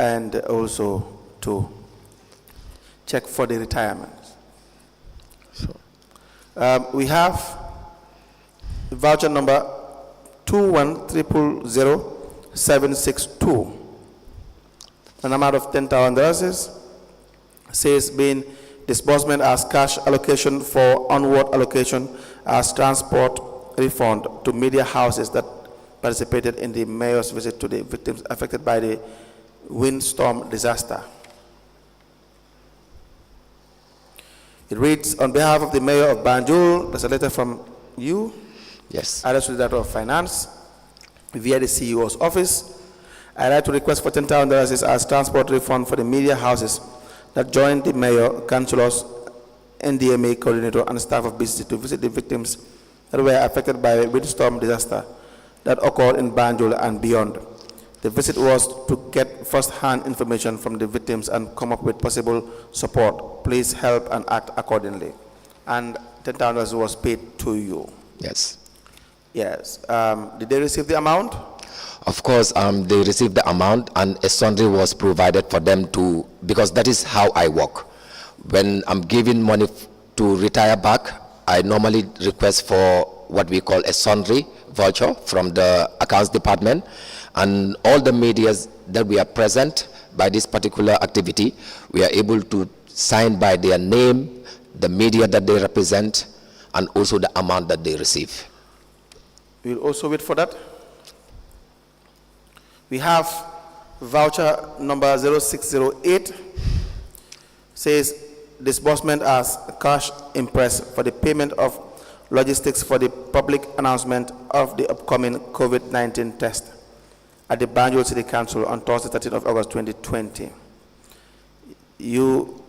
and also to check for the retirement. So, we have voucher number 21000762. An amount of $10,000 says being disbursement as cash allocation for onward allocation as transport refund to media houses that participated in the mayor's visit to the victims affected by the windstorm disaster. It reads, on behalf of the mayor of Banjul, there's a letter from you. Yes. Addressed to the Director of Finance via the CEO's office. I'd like to request for $10,000 as transport refund for the media houses that joined the mayor, councillors, NDMA coordinator, and staff of B.C.C to visit the victims that were affected by a windstorm disaster that occurred in Banjul and beyond. The visit was to get first-hand information from the victims and come up with possible support. Please help and act accordingly. And $10,000 was paid to you. Yes. Yes. Did they receive the amount? Of course, they received the amount, and a sundry was provided for them to, because that is how I work. When I'm giving money to retire back, I normally request for what we call a sundry voucher from the accounts department, and all the medias that we are present by this particular activity, we are able to sign by their name, the media that they represent, and also the amount that they receive. We'll also wait for that. We have voucher number 0608, says disbursement as cash impress for the payment of logistics for the public announcement of the upcoming COVID-19 test at the Banjul City Council on Thursday, 13th of August 2020. You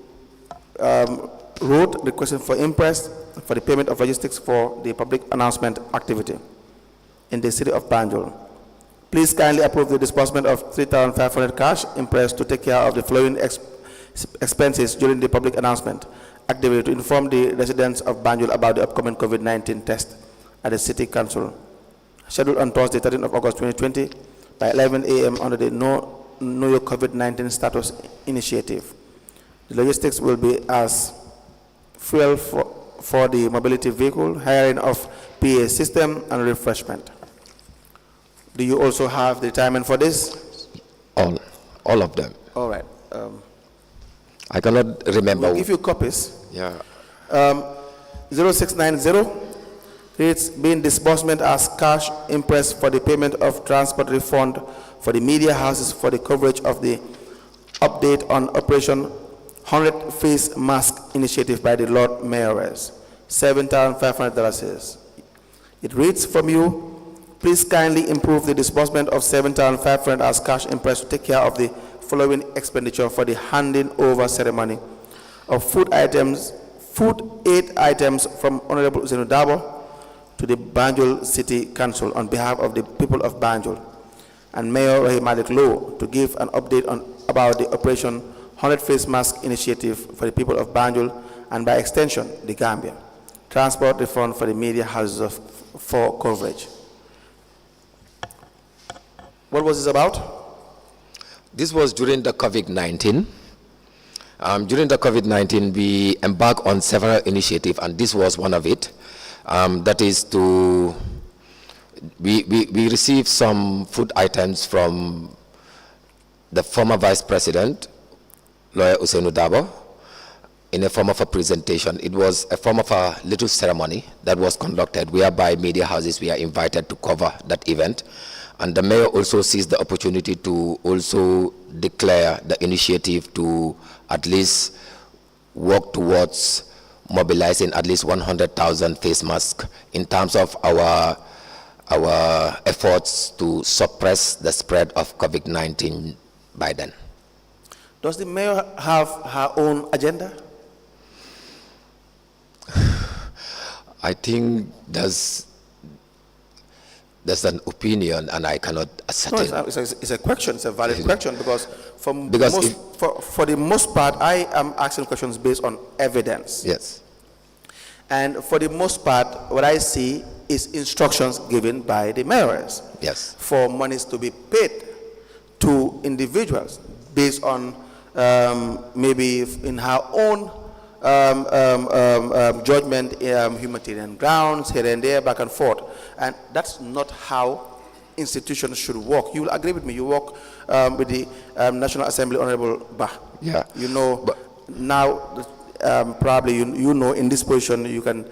wrote requesting for impress for the payment of logistics for the public announcement activity in the city of Banjul. Please kindly approve the disbursement of 3,500 cash impressed to take care of the following expenses during the public announcement activity to inform the residents of Banjul about the upcoming COVID-19 test at the City Council, scheduled on Thursday, 13th of August 2020 by 11 a.m. under the Know Your COVID-19 Status Initiative. The logistics will be as fuel for the mobility vehicle, hiring of PA system, and refreshment. Do you also have the retirement for this? All of them. All right. I cannot remember. We'll give you copies. Yeah. 0690, it's been disbursement as cash impress for the payment of transport refund for the media houses for the coverage of the update on Operation 100 Face Mask initiative by the Lord Mayoress, $7,500. It reads from you, please kindly improve the disbursement of $7,500 as cash impress to take care of the following expenditure for the handing over ceremony of food aid items from Honorable Usainu Dabo to the Banjul City Council on behalf of the people of Banjul, and Mayor Rahim Malik Low to give an update about the Operation 100 Face Mask initiative for the people of Banjul and by extension the Gambia. Transport refund for the media houses for coverage. What was this about? This was during the COVID-19. During the COVID-19, we embarked on several initiatives, and this was one of it. That is to, we received some food items from the former Vice President, Lawyer Usainu Dabo, in a form of a presentation. It was a form of a little ceremony that was conducted, whereby media houses were invited to cover that event. And the mayor also seized the opportunity to also declare the initiative to at least work towards mobilizing at least 100,000 face masks in terms of our efforts to suppress the spread of COVID-19 by then. Does the mayor have her own agenda? I think there's an opinion, and I cannot ascertain. No, it's a question. It's a valid question because for the most part, I am asking questions based on evidence. Yes. And for the most part, what I see is instructions given by the mayors. Yes. For monies to be paid to individuals. based on maybe in her own judgment, humanitarian grounds, here and there, back and forth. And that's not how institutions should work. You will agree with me. You work with the National Assembly, Honorable Bah. Yeah. You know, now probably you know in this position you can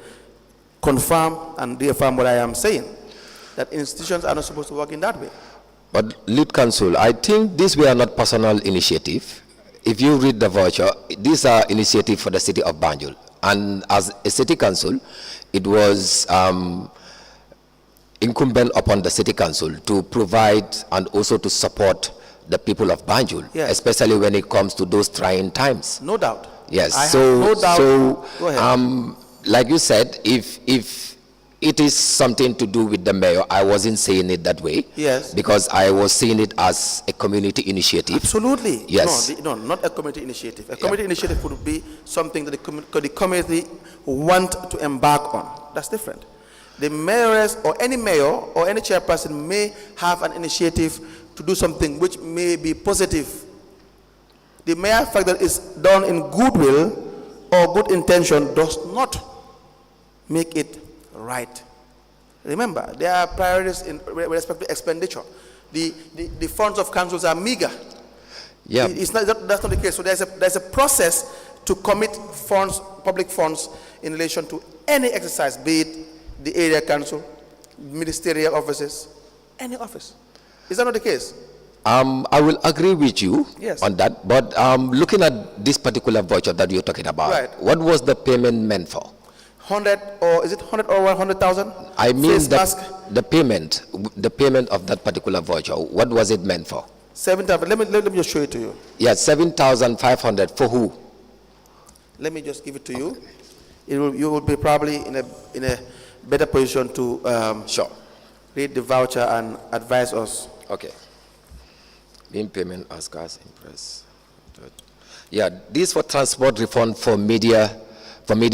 confirm and reaffirm what I am saying, that institutions are not supposed to work in that way. But lead counsel, I think these were not personal initiative. If you read the voucher, these are initiative for the city of Banjul. And as a city council, it was incumbent upon the city council to provide and also to support the people of Banjul, Yes. especially when it comes to those trying times. No doubt. Yes. I have no doubt. Go ahead. Like you said, if it is something to do with the mayor, I wasn't saying it that way. Yes. Because I was seeing it as a community initiative. Absolutely. Yes. No, not a community initiative. A community initiative would be something that the community want to embark on. That's different. The mayors or any mayor or any chairperson may have an initiative to do something which may be positive. The mere fact that it's done in goodwill or good intention does not make it right. Remember, there are priorities in with respect to expenditure. The funds of councils are meager. Yeah. That's not the case. So there's a process to commit funds, public funds, in relation to any exercise, be it the area council, ministerial offices, any office. Is that not the case? I will agree with you Yes. on that, but looking at this particular voucher that you're talking about, Right. what was the payment meant for? 100 or is it 100 or 100,000? I mean Face mask, the payment of that particular voucher, what was it meant for? 7,000. Let me just show it to you. Yeah, 7,500 for who? Let me just give it to you. You will be probably in a better position to Sure. read the voucher and advise us. Okay. Being payment as cash impress. Yeah, this for transport refund for media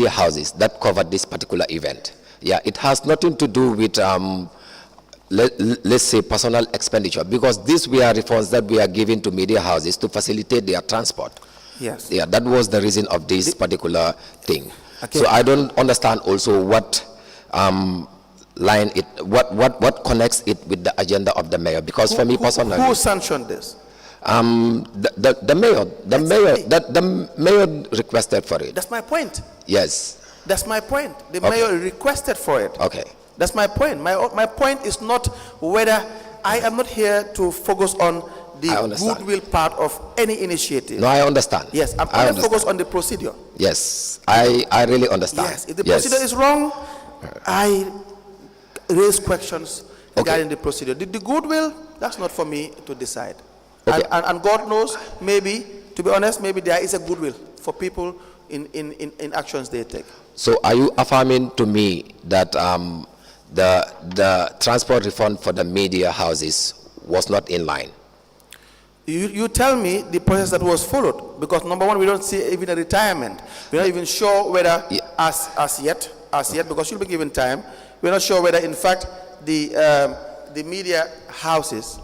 houses that covered this particular event. Yeah, it has nothing to do with let's say personal expenditure, because these were refunds that we are giving to media houses to facilitate their transport. Yes. Yeah, that was the reason of this particular thing. Okay. So I don't understand also what what connects it with the agenda of the mayor, because for me personally, Who sanctioned this? the mayor requested for it. That's my point. Yes. That's my point. The mayor requested for it. Okay. That's my point. My point is not whether I am not here to focus on I the understand. goodwill part of any initiative. No, I understand. Yes, I'm I only focused understand. on the procedure. Yes, I really understand. Yes, if the procedure is wrong, I raise questions regarding the procedure. The goodwill, that's not for me to decide. Okay. And God knows, maybe, to be honest, maybe there is a goodwill for people in actions they take. So are you affirming to me that the transport refund for the media houses was not in line? You tell me the process that was followed, because number one, we don't see even a retirement. We're not even sure whether as yet, because you'll be given time, we're not sure whether in fact the media houses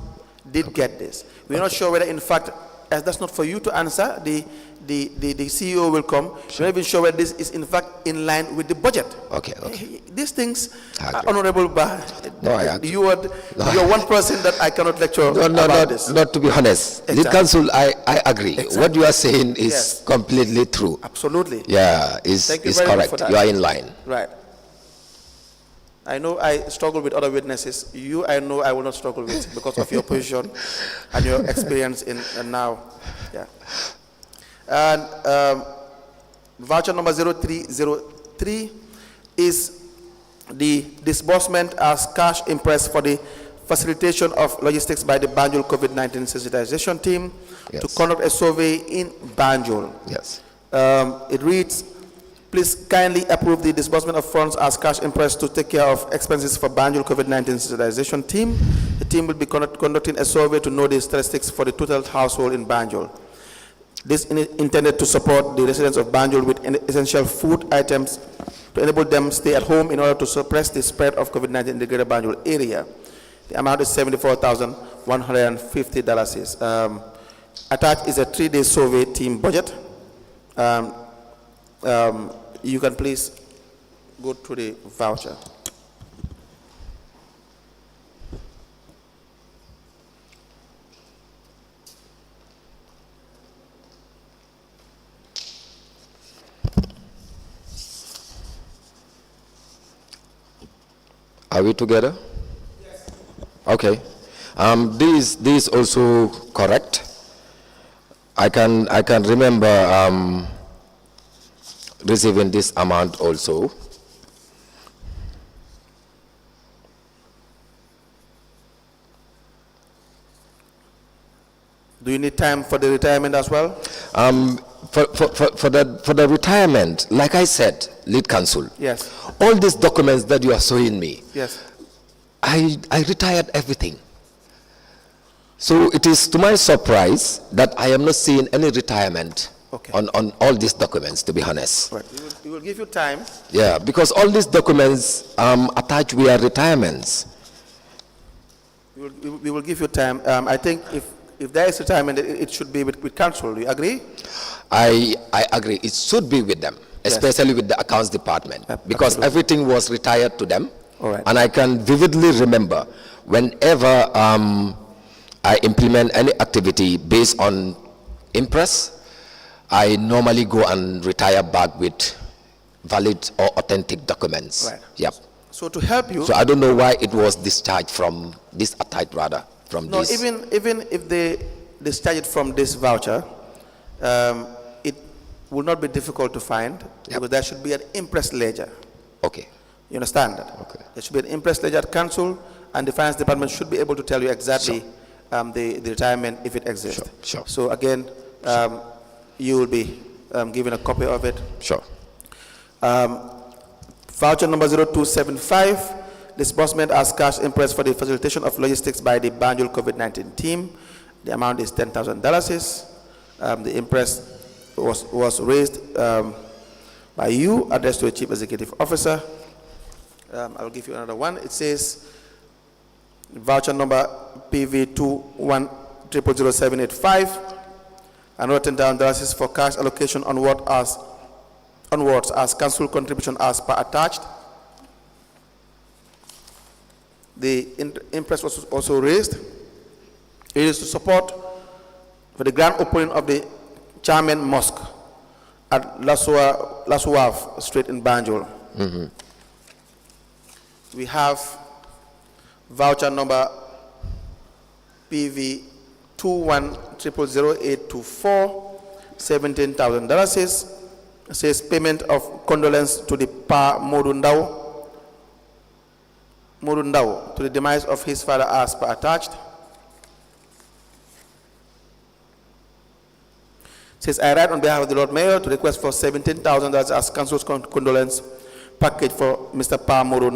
did get this. We're not sure whether in fact, as that's not for you to answer, the CEO will come. We're not even sure whether this is in fact in line with the budget. Okay. These things, I agree. Honorable Bah, No, I agree. you're one person that I cannot lecture about this. Not to be honest. Exactly. The council, I agree. Exactly. What you are saying is Yes. completely true. Absolutely. Yeah, is Thank you very much correct. for that. You are in line. Right. I know I struggle with other witnesses. You, I know I will not struggle with because of your position and your experience in now. Yeah. And voucher number 0303 is the disbursement as cash impressed for the facilitation of logistics by the Banjul COVID-19 sensitization team to conduct a survey in Banjul. Yes. It reads, please kindly approve the disbursement of funds as cash impressed to take care of expenses for Banjul COVID-19 sensitization team. The team will be conducting a survey to know the statistics for the total household in Banjul. This is intended to support the residents of Banjul with essential food items to enable them stay at home in order to suppress the spread of COVID-19 in the greater Banjul area. The amount is $74,150. Attached is a 3-day survey team budget. You can please go to the voucher. Are we together? Yes. Okay. This also correct. I can remember receiving this amount also. Do you need time for the retirement as well? For the retirement, like I said, lead counsel. Yes. All these documents that you are showing me. Yes. I retired everything. So it is to my surprise that I am not seeing any retirement on all these documents, to be honest. Right. We will give you time. Yeah, because all these documents attached were retirements. We will give you time. I think if there is retirement, it should be with council. Do you agree? I agree. It should be with them, especially with the accounts department, because everything was retired to them. All right. And I can vividly remember whenever I implement any activity based on impress, I normally go and retire back with valid or authentic documents. Right. Yep. So to help you. So I don't know why it was discharged from this attached rather from no, this. even if they discharge it from this voucher, it will not be difficult to find because there should be an impress ledger. Okay. You understand that? Okay. There should be an impress ledger at council, and the finance department should be able to tell you exactly the retirement if it exists. Sure. So again, you will be given a copy of it. Sure. Voucher number 0275, disbursement as cash impress for the facilitation of logistics by the Banjul COVID-19 team. The amount is $10,000. The impress was raised by you, addressed to a chief executive officer. I'll give you another one. It says voucher number PV21000785. Another $10,000 for cash allocation onwards as council contribution as per attached. The impress was also raised. It is to support for the grand opening of the Chairman Mosque at Lasuaf Street in Banjul. We have voucher number PV21000824, $17,000. It says payment of condolence to the Pa Modou to the demise of his father as per attached. It says I write on behalf of the Lord Mayor to request for $17,000 as council's condolence package for Mr. Pa Modou,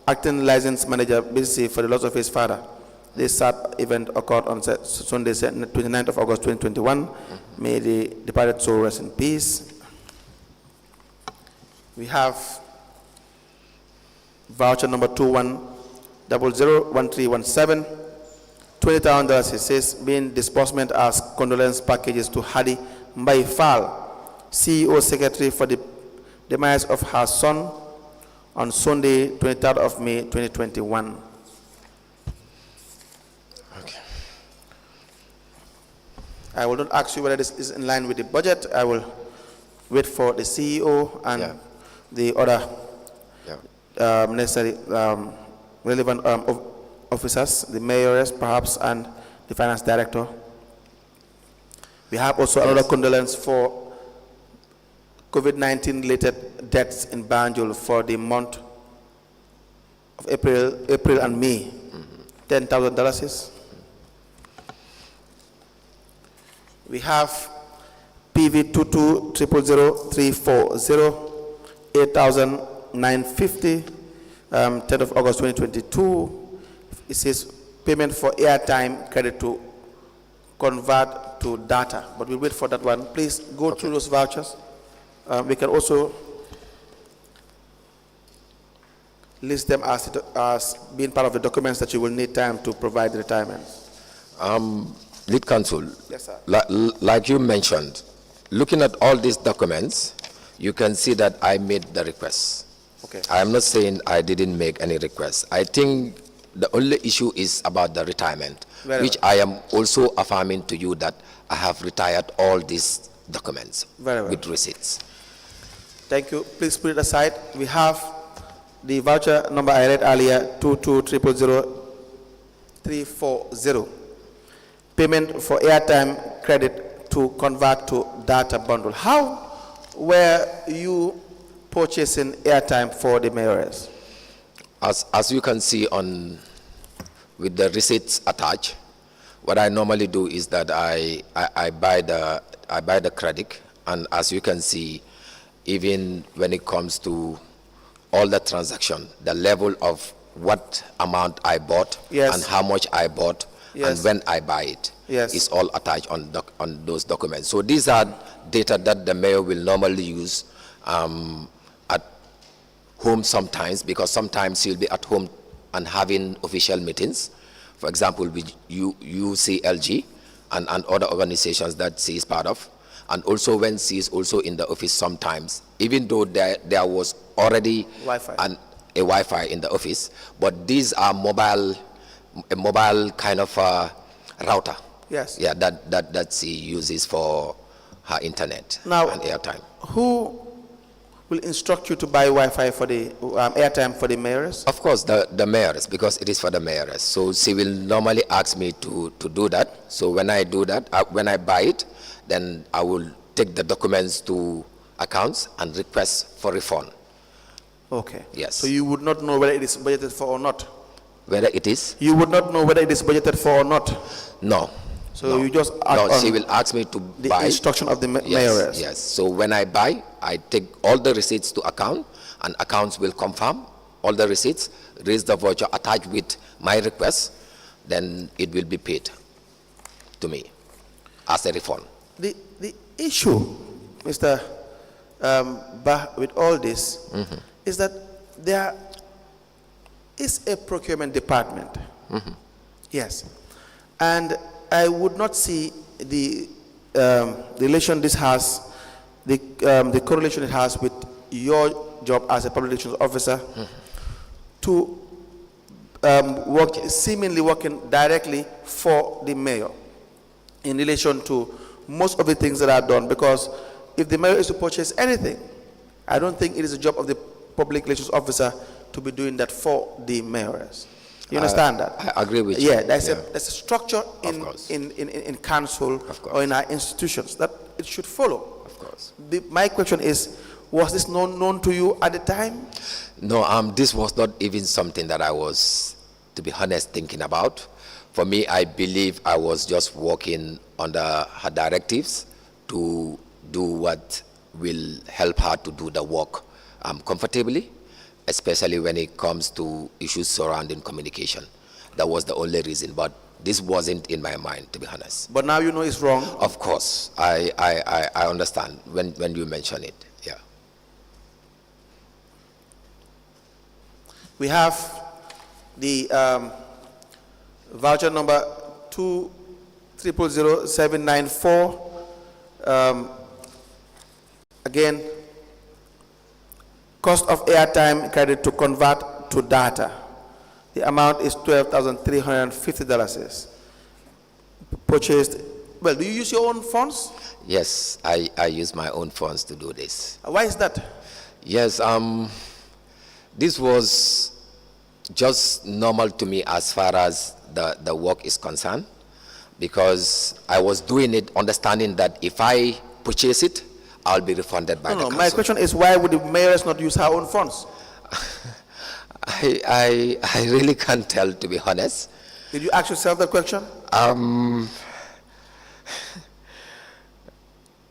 acting license manager B.C.C for the loss of his father. This sad event occurred on Sunday, 29th of August 2021. May the departed soul rest in peace. We have voucher number 21001317, $20,000. It says being disbursement as condolence packages to Hadi Mbaifal, CEO Secretary, for the demise of her son on Sunday, 23rd of May 2021. Okay. I will not ask you whether this is in line with the budget. I will wait for the CEO and the other necessary relevant officers, the mayors perhaps, and the finance director. We have also another condolence for COVID-19 related deaths in Banjul for the month of April and May. $10,000. We have PV22000340, $8,950, 10th of August 2022. It says payment for airtime credit to convert to data, but we'll wait for that one. Please go through those vouchers. We can also list them as being part of the documents that you will need time to provide the retirement. Lead counsel, Yes, sir. like you mentioned, looking at all these documents, you can see that I made the request. Okay. I am not saying I didn't make any request. I think the only issue is about the retirement, Very which I am also affirming to you that I have retired all these documents Very well. with receipts. Thank you. Please put it aside. We have the voucher number I read earlier, 22000340. Payment for airtime credit to convert to data bundle. How were you purchasing airtime for the mayors? As you can see on with the receipts attached, what I normally do is that I buy the credit, and as you can see, even when it comes to all the transaction, the level of what amount I bought, Yes. and how much I bought, Yes. and when I buy it, Yes. is all attached on those documents. So these are data that the mayor will normally use at home sometimes, because sometimes he'll be at home and having official meetings. For example, with UCLG and other organizations that she is part of. And also when she is also in the office sometimes, even though there was already Wi-Fi. a Wi-Fi in the office, but these are a mobile kind of router. Yes. Yeah, that she uses for her internet Now, and airtime. who will instruct you to buy Wi-Fi for the airtime for the mayors? Of course, the mayors, because it is for the mayors. So she will normally ask me to do that. So when I do that, when I buy it, then I will take the documents to accounts and request for refund. Okay. Yes. So you would not know whether it is budgeted for or not? Whether it is? You would not know whether it is budgeted for or not? No. So No. you just act No, on she will ask me to the buy. instruction of the Yes, mayors? yes. So when I buy, I take all the receipts to account, and accounts will confirm all the receipts, raise the voucher attached with my request, then it will be paid to me as a refund. The issue, Mr. Bah, with all this, is that there is a procurement department. Yes. And I would not see the relation this has, the correlation it has with your job as a public relations officer to seemingly working directly for the mayor in relation to most of the things that are done, because if the mayor is to purchase anything, I don't think it is the job of the public relations officer to be doing that for the mayors. You understand that? I agree with you. Yeah, there's a structure course. in council Of course. or in our institutions that it should follow. Of course. My question is, was this known to you at the time? No, this was not even something that I was, to be honest, thinking about. For me, I believe I was just working under her directives to do what will help her to do the work comfortably, especially when it comes to issues surrounding communication. That was the only reason, but this wasn't in my mind, to be honest. But now you know it's wrong. Of course, I understand when you mention it, yeah. We have the voucher number 2000794. Again, cost of airtime credit to convert to data. The amount is $12,350. Purchased. Well, do you use your own funds? Yes, I use my own funds to do this. Why is that? Yes, this was just normal to me as far as the work is concerned, because I was doing it understanding that if I purchase it, I'll be refunded by the council. My question is, why would the mayoress not use her own funds? I really can't tell, to be honest. Did you ask yourself that question?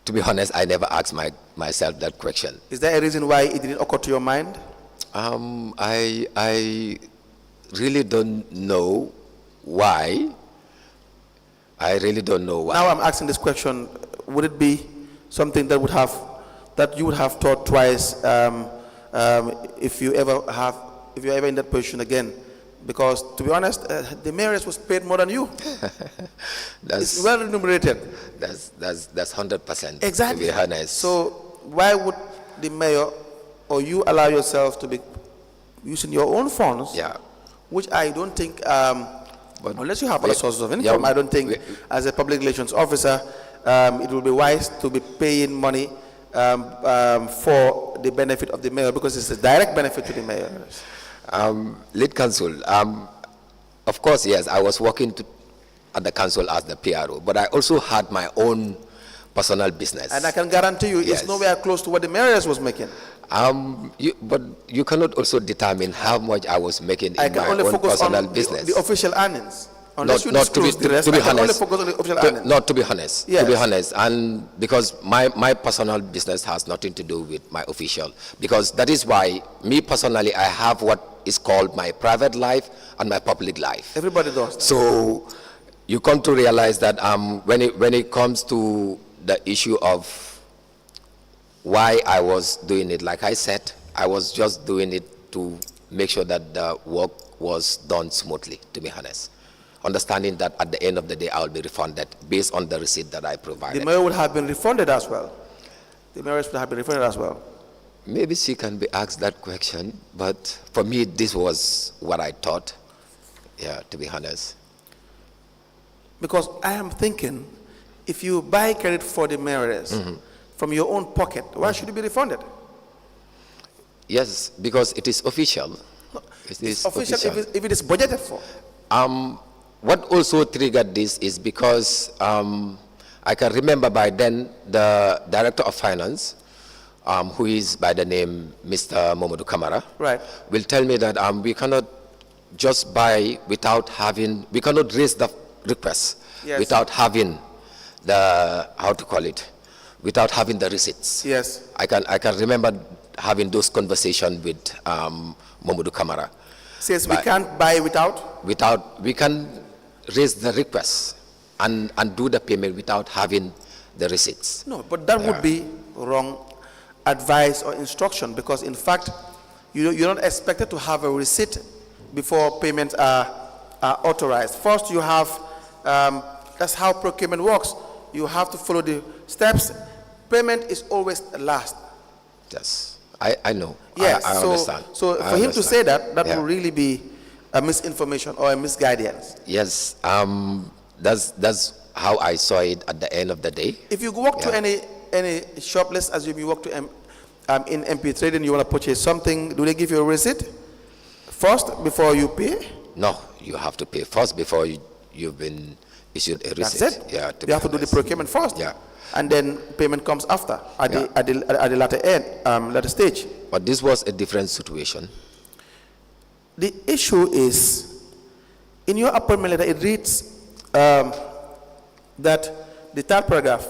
To be honest, I never asked myself that question. Is there a reason why it didn't occur to your mind? I really don't know why. I really don't know why. Now I'm asking this question, would it be something that you would have thought twice if you're ever in that position again, Because, to be honest, the mayoress was paid more than you. It's well remunerated. That's 100%. Exactly. To be honest. So why would the mayor or you allow yourself to be using your own funds? Yeah. Which I don't think, But unless you have other sources of income, yeah, I don't think, as a public relations officer, it will be wise to be paying money for the benefit of the mayor, because it's a direct benefit to the mayor. Lead counsel, of course, yes, I was working at the council as the PRO, but I also had my own personal business. And I can guarantee you, Yes. it's nowhere close to what the mayoress was making. But you cannot also determine how much I was making I in can my only own focus personal on business. the official earnings. Unless you Not to be, disclose the rest, to be I can only honest, focus on the official earnings. not to be honest, Yes. to be honest, and because my personal business has nothing to do with my official, because that is why me personally, I have what is called my private life and my public life. Everybody does that. So you come to realize that when it comes to the issue of why I was doing it, like I said, I was just doing it to make sure that the work was done smoothly, to be honest. Understanding that at the end of the day, I will be refunded based on the receipt that I provided. The mayor would have been refunded as well. The mayoress would have been refunded as well. Maybe she can be asked that question, but for me, this was what I thought, yeah, to be honest. Because I am thinking, if you buy credit for the mayoress from your own pocket, why should you be refunded? Yes, because it is official. It is Official if it is budgeted for. What also triggered this is because I can remember by then the Director of Finance, who is by the name Mr. Modou Kamara, Right. will tell me that we cannot just buy without having, we cannot raise the request Yes. without having the, how to call it, without having the receipts. Yes. I can remember having those conversations with Modou Kamara. Says we can't buy without? We can raise the request and do the payment without having the receipts. No, but that would be wrong advice or instruction, because in fact, you're not expected to have a receipt before payments are authorized. First, you have, that's how procurement works. You have to follow the steps. Payment is always last. Yes, I know. Yes, I understand. So I for him to say understand. that, Yeah. will really be a misinformation or a misguidance. Yes, that's how I saw it at the end of the day. If you walk to any shop, let's assume you walk to in MP Trading, you want to purchase something, do they give you a receipt first before you pay? No, you have to pay first before you've been issued a receipt. That's it. Yeah, You have to do the procurement first. Yeah. And then payment comes after, at the latter end, latter stage. But this was a different situation. The issue is, in your appointment letter, it reads that the third paragraph,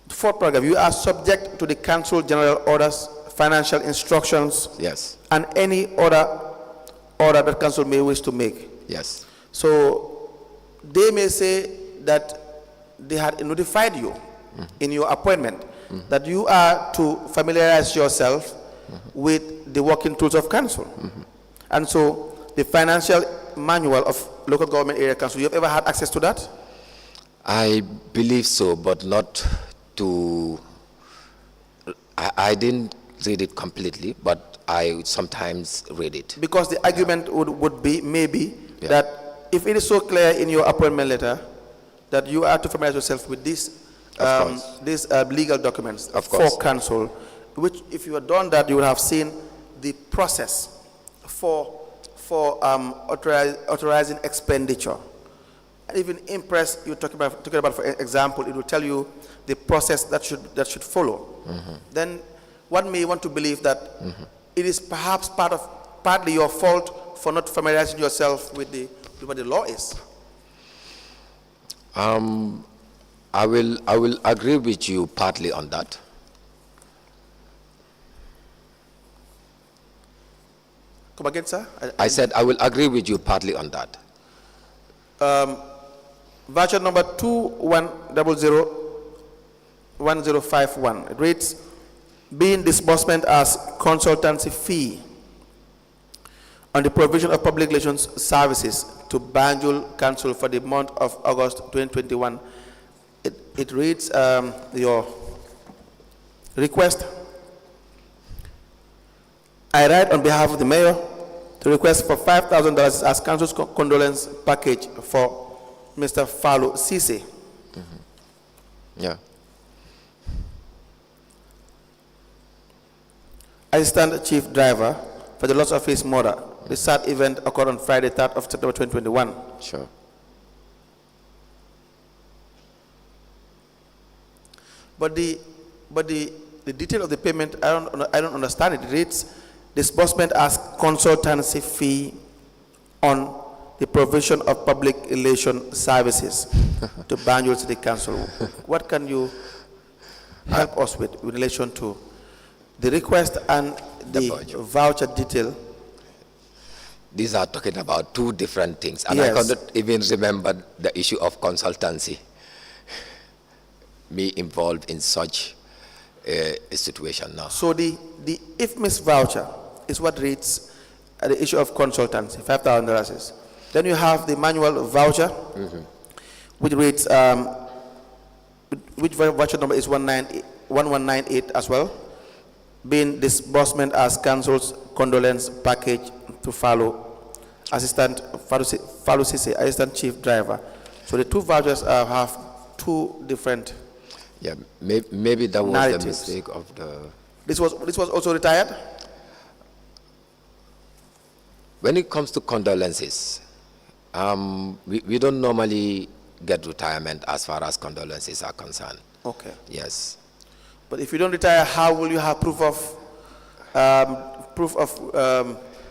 the fourth paragraph, you are subject to the council general orders, financial instructions, Yes, and any other order that council may wish to make. yes, So they may say that they had notified you in your appointment that you are to familiarize yourself with the working tools of council. And so the financial manual of local government area council, you have ever had access to that? I believe so, but not to, I didn't read it completely, but I sometimes read it. Because the argument would be maybe Yeah. that if it is so clear in your appointment letter that you are to familiarize yourself with these legal documents Of for course. council, which if you had done that, you would have seen the process for authorizing expenditure. And even impress, you're talking about, for example, it will tell you the process that should follow. Then one may want to believe that it is perhaps partly your fault for not familiarizing yourself with what the law is. I will agree with you partly on that. Come again, sir? I said I will agree with you partly on that. Voucher number 21001051. It reads, being disbursement as consultancy fee on the provision of public relations services to Banjul Council for the month of August 2021. It reads your request. I write on behalf of the mayor to request for $5,000 as council's condolence package for Mr. Falo Cisse. Yeah. Assistant Chief Driver for the loss of his mother. The sad event occurred on Friday, 3rd of September 2021. Sure. But the detail of the payment, I don't understand it. It reads disbursement as consultancy fee on the provision of public relation services to Banjul City Council. What can you help us with in relation to the request and the voucher detail? These are talking about two different things, and Yes. I cannot even remember the issue of consultancy. Me involved in such a situation now. So the IFMIS voucher is what reads the issue of consultancy, $5,000. Then you have the manual voucher, which reads, which voucher number is 1198 as well, being disbursement as council's condolence package to follow Assistant Falo Cisse, Assistant Chief Driver. So the two vouchers have two different. Yeah, maybe that was narratives. the mistake of the. This was also retired. When it comes to condolences, we don't normally get retirement as far as condolences are concerned. Okay. Yes. But if you don't retire, how will you have proof of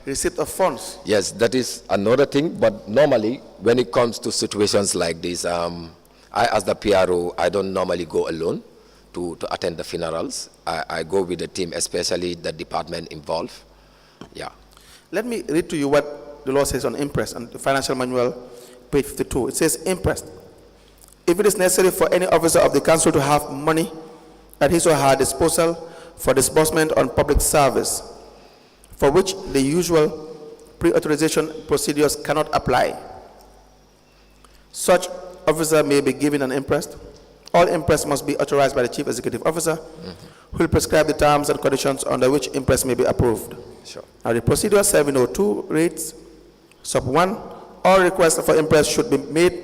receipt of funds? Yes, that is another thing. But normally, when it comes to situations like this, I, as the PRO, I don't normally go alone to attend the funerals. I go with the team, especially the department involved. Yeah. Let me read to you what the law says on interest on the financial manual, page 52. It says interest. If it is necessary for any officer of the council to have money at his or her disposal for disbursement on public service, for which the usual pre-authorization procedures cannot apply, such officer may be given an interest. All interest must be authorized by the chief executive officer, who will prescribe the terms and conditions under which interest may be approved. Sure. Now the procedure 702 reads, sub 1, all requests for interest should be made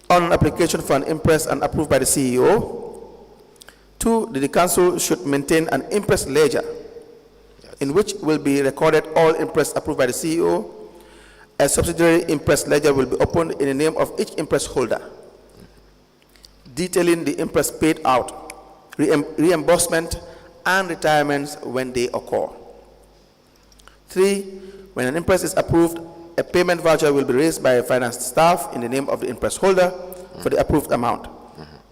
on an application for an interest and approved by the CEO. 2, the council should maintain an interest ledger in which will be recorded all interest approved by the CEO. A subsidiary interest ledger will be opened in the name of each interest holder, detailing the interest paid out, reimbursement, and retirements when they occur. 3, when an interest is approved, a payment voucher will be raised by finance staff in the name of the interest holder for the approved amount.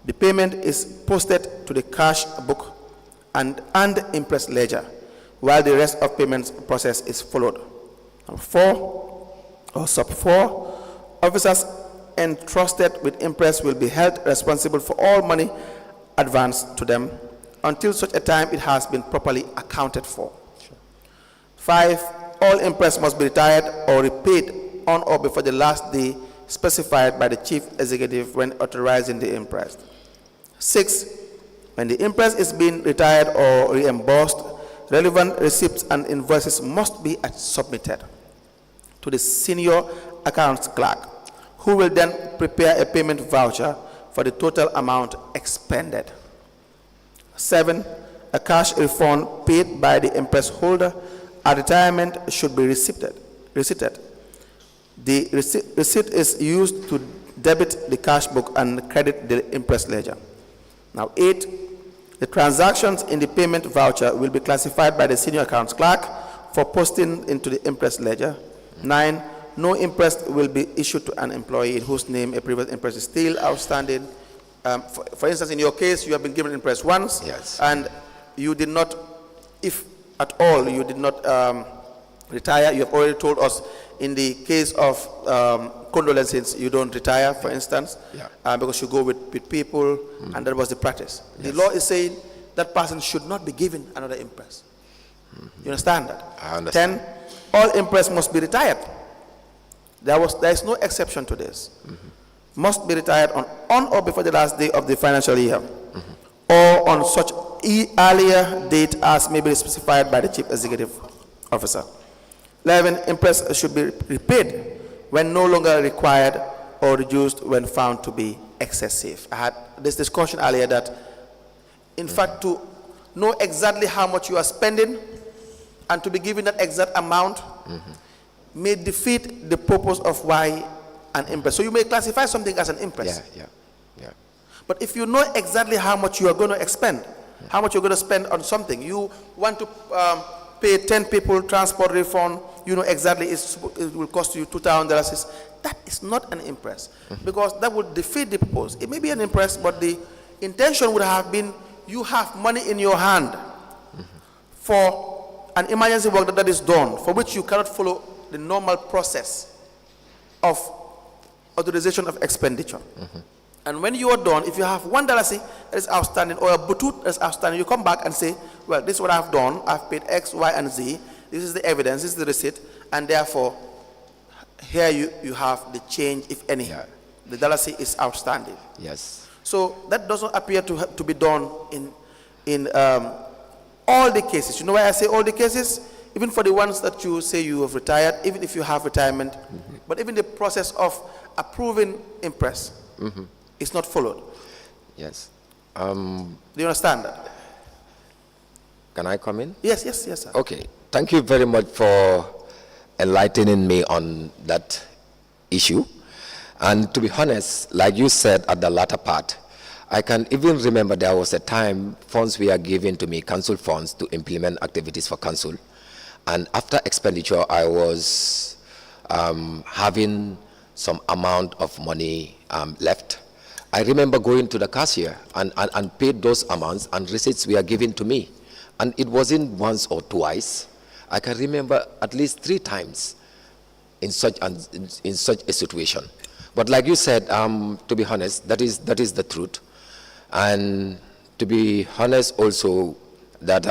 The payment is posted to the cash book and interest ledger, while the rest of payments process is followed. Number 4, or sub 4, officers entrusted with interest will be held responsible for all money advanced to them until such a time it has been properly accounted for. 5, all interest must be retired or repaid on or before the last day specified by the chief executive when authorizing the interest. 6, when the interest is being retired or reimbursed, relevant receipts and invoices must be submitted to the senior accounts clerk, who will then prepare a payment voucher for the total amount expended. 7, a cash refund paid by the interest holder at retirement should be receipted. The receipt is used to debit the cash book and credit the interest ledger. Now 8, the transactions in the payment voucher will be classified by the senior accounts clerk for posting into the interest ledger. 9, no interest will be issued to an employee in whose name a previous interest is still outstanding. For instance, in your case, you have been given interest once, Yes. and you did not, if at all, you did not retire. You have already told us in the case of condolences, you don't retire, for instance, because you go with people, and that was the practice. Yes. The law is saying that person should not be given another interest. You understand that? I understand. 10, all imprest must be retired. There is no exception to this. Must be retired on or before the last day of the financial year, or on such earlier date as may be specified by the Chief Executive Officer. 11, imprest should be repaid when no longer required or reduced when found to be excessive. I had this discussion earlier that, in fact, to know exactly how much you are spending and to be given that exact amount may defeat the purpose of why an imprest. So you may classify something as an imprest. Yeah. But if you know exactly how much you are going to expend, how much you're going to spend on something, you want to pay 10 people transport refund, you know exactly it will cost you $2,000. That is not an imprest, because that would defeat the purpose. It may be an imprest, but the intention would have been you have money in your hand for an emergency work that is done, for which you cannot follow the normal process of authorization of expenditure. And when you are done, if you have $1 that is outstanding, or a butut that is outstanding, you come back and say, well, this is what I've done. I've paid X, Y, and Z. This is the evidence. This is the receipt. And therefore, here you have the change, if any. Yeah. The dollar is outstanding. Yes. So that doesn't appear to be done in all the cases. You know why I say all the cases? Even for the ones that you say you have retired, even if you have retirement, but even the process of approving imprest is not followed. Yes. Do you understand that? Can I come in? Yes, sir. Okay. Thank you very much for enlightening me on that issue. And to be honest, like you said at the latter part, I can even remember there was a time funds were given to me, council funds, to implement activities for council. And after expenditure, I was having some amount of money left. I remember going to the cashier and paid those amounts, and receipts were given to me. And it wasn't once or twice. I can remember at least 3 times in such a situation. But like you said, to be honest, that is the truth. And to be honest also, that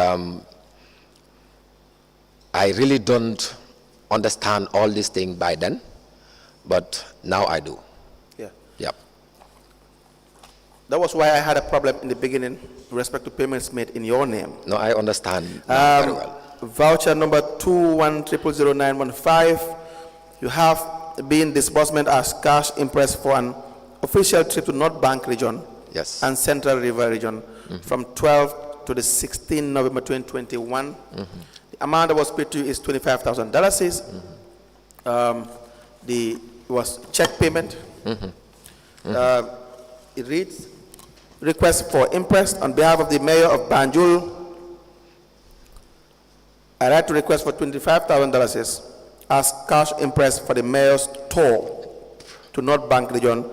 I really don't understand all these things by then, but now I do. Yeah. Yep. That was why I had a problem in the beginning with respect to payments made in your name. No, I understand very well. Voucher number 2100915, you have been disbursement as cash imprest for an official trip to North Bank region. Yes. And Central River region from 12 to the 16th November 2021. The amount that was paid to you is $25,000. It was check payment. It reads, request for imprest on behalf of the Mayor of Banjul. I write to request for $25,000 as cash imprest for the Mayor's tour to North Bank region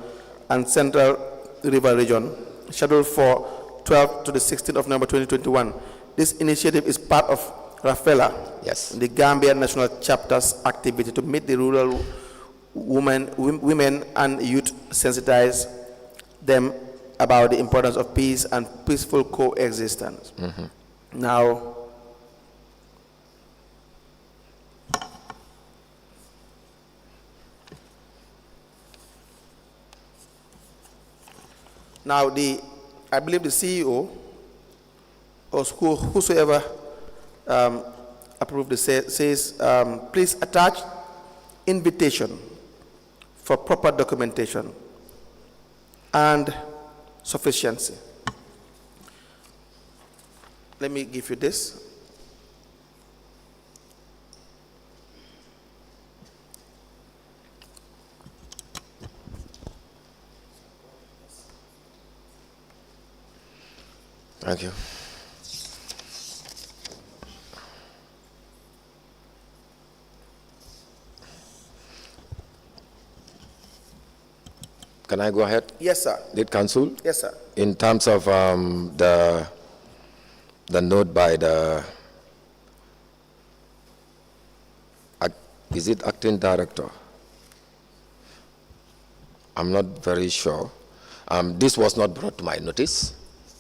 and Central River region, scheduled for 12 to the 16th of November 2021. This initiative is part of Rafela, Yes. the Gambia National Chapter's activity to meet the rural women and youth, sensitize them about the importance of peace and peaceful coexistence. Now, I believe the CEO or whosoever approved this says, please attach invitation for proper documentation and sufficiency. Let me give you this. Thank you. Can I go ahead? Yes, sir. Lead counsel? Yes, sir. In terms of the note by the, is it acting director? I'm not very sure. This was not brought to my notice,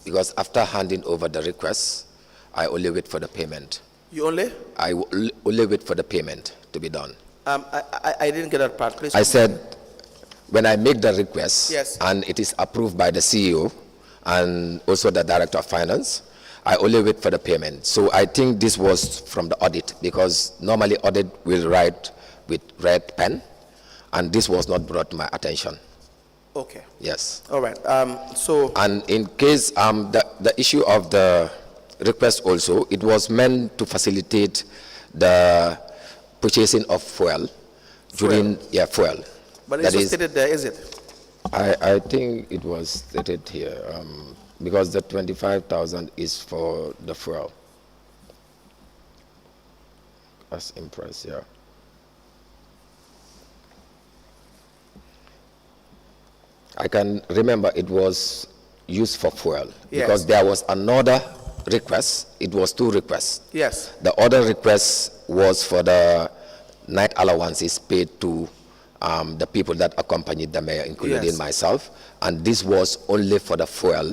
because after handing over the request, I only wait for the payment. You only? I will only wait for the payment to be done. I didn't get that part. Please. I said, when I make the request, Yes. and it is approved by the CEO and also the Director of Finance, I only wait for the payment. So I think this was from the audit, because normally audit will write with red pen, and this was not brought to my attention. Okay. Yes. All right. So. And in case the issue of the request also, it was meant to facilitate the purchasing of fuel during fuel. But it's not stated there, is it? I think it was stated here, because the 25,000 is for the fuel. As impressed, yeah. I can remember it was used for fuel, Yes. because there was another request. It was two requests. Yes. The other request was for the night allowances paid to the people that accompanied the mayor, including Yes. myself, and this was only for the fuel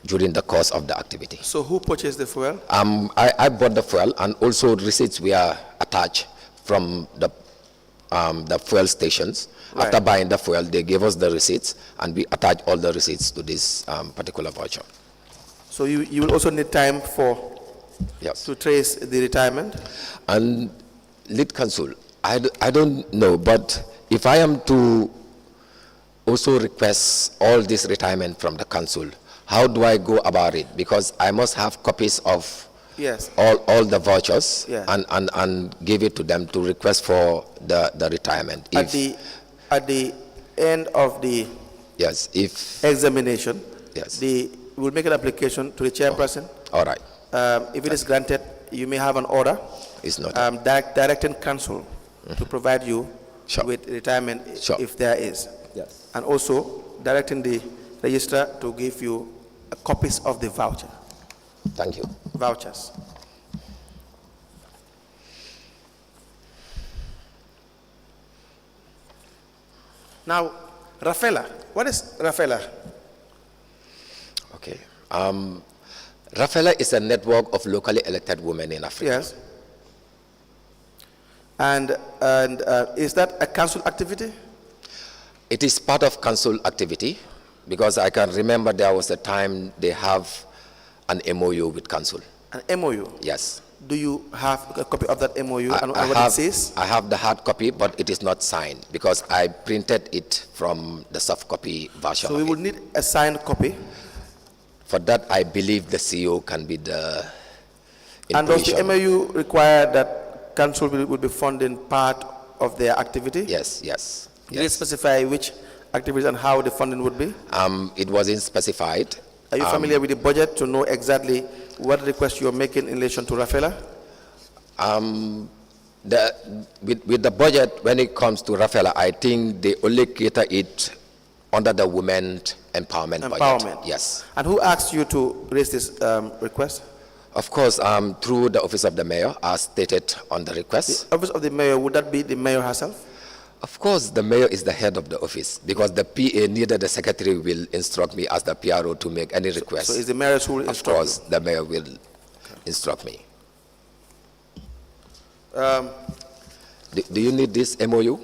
during the course of the activity. So who purchased the fuel? I bought the fuel, and also receipts were attached from the fuel stations. Right. After buying the fuel, they gave us the receipts, and we attached all the receipts to this particular voucher. So you will also need time Yes. to trace the retirement? And lead counsel, I don't know, but if I am to also request all this retirement from the council, how do I go about it? Because I must have copies of Yes. all the vouchers, Yeah. and give it to them to request for the retirement. At the end of the Yes, if examination, yes. we'll make an application to the chairperson. All right, If it is granted, you may have an order it's not. directing council to provide you Sure. with retirement Sure. if there is. Yes. And also directing the registrar to give you copies of the Thank you. vouchers. Now, Rafaela, what is Rafaela? Okay. Rafaela is a network of locally elected women in Africa. Yes. And is that a council activity? It is part of council activity, because I can remember there was a time they have an MOU with council. An MOU? Yes. Do you have a copy of that MOU and I what have, it says? I have the hard copy, but it is not signed, because I printed it from the soft copy version. So we of will it. need a signed copy. For that, I believe the CEO can be the And does the intuition. MOU require that council will be funding part of their activity? Yes, yes. Did it Yes. specify which activities and how the funding would be? It wasn't specified. Are you familiar with the budget to know exactly what request you're making in relation to Rafaela? With the budget, when it comes to Rafaela, I think they only cater it under the women empowerment budget. Yes. And who asked you to raise this request? Of course, through the office of the mayor, as stated on the request. The office of the mayor, would that be the mayor herself? Of course, the mayor is the head of the office, because the PA, neither the secretary will instruct me as the PRO to make any request. So it's the mayor who will Of instruct course, the mayor will instruct me. Do you need this MOU?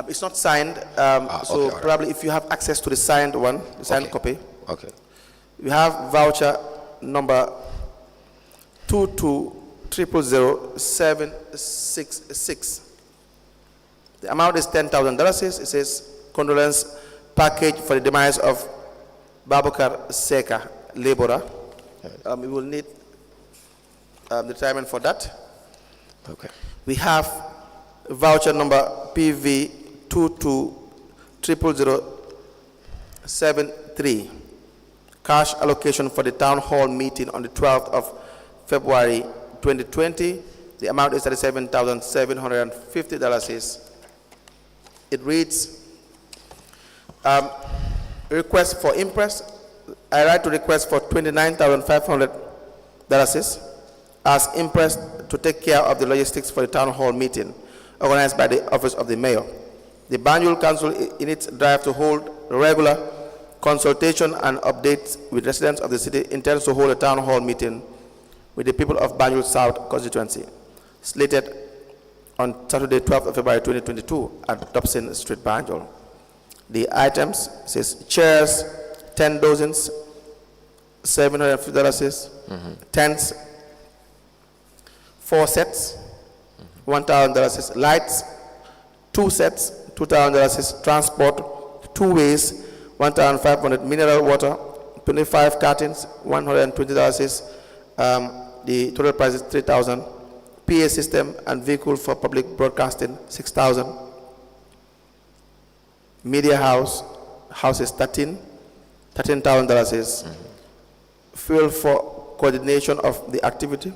It's not signed, so okay, all right. probably if you have access to the signed one, the signed Okay. copy, Okay. we have voucher number 22000766. The amount is $10,000. It says condolence package for the demise of Babukar Seka, laborer. We will need the retirement for that. Okay. We have voucher number PV 22000773, cash allocation for the town hall meeting on the 12th of February 2020. The amount is $37,750. It reads, request for impress. I write to request for $29,500 as impress to take care of the logistics for the town hall meeting organized by the office of the mayor. The Banjul Council, in its drive to hold regular consultation and updates with residents of the city, intends to hold a town hall meeting with the people of Banjul South constituency, slated on Saturday, 12th of February 2022 at Dobson Street, Banjul. The items says chairs, 10 dozens, $750, tents, 4 sets, $1,000, lights, 2 sets, $2,000, transport, 2 ways, 1,500, mineral water, 25 cartons, $120, the total price is $3,000, PA system and vehicle for public broadcasting, $6,000, media house is $13,000, fuel for coordination of the activity,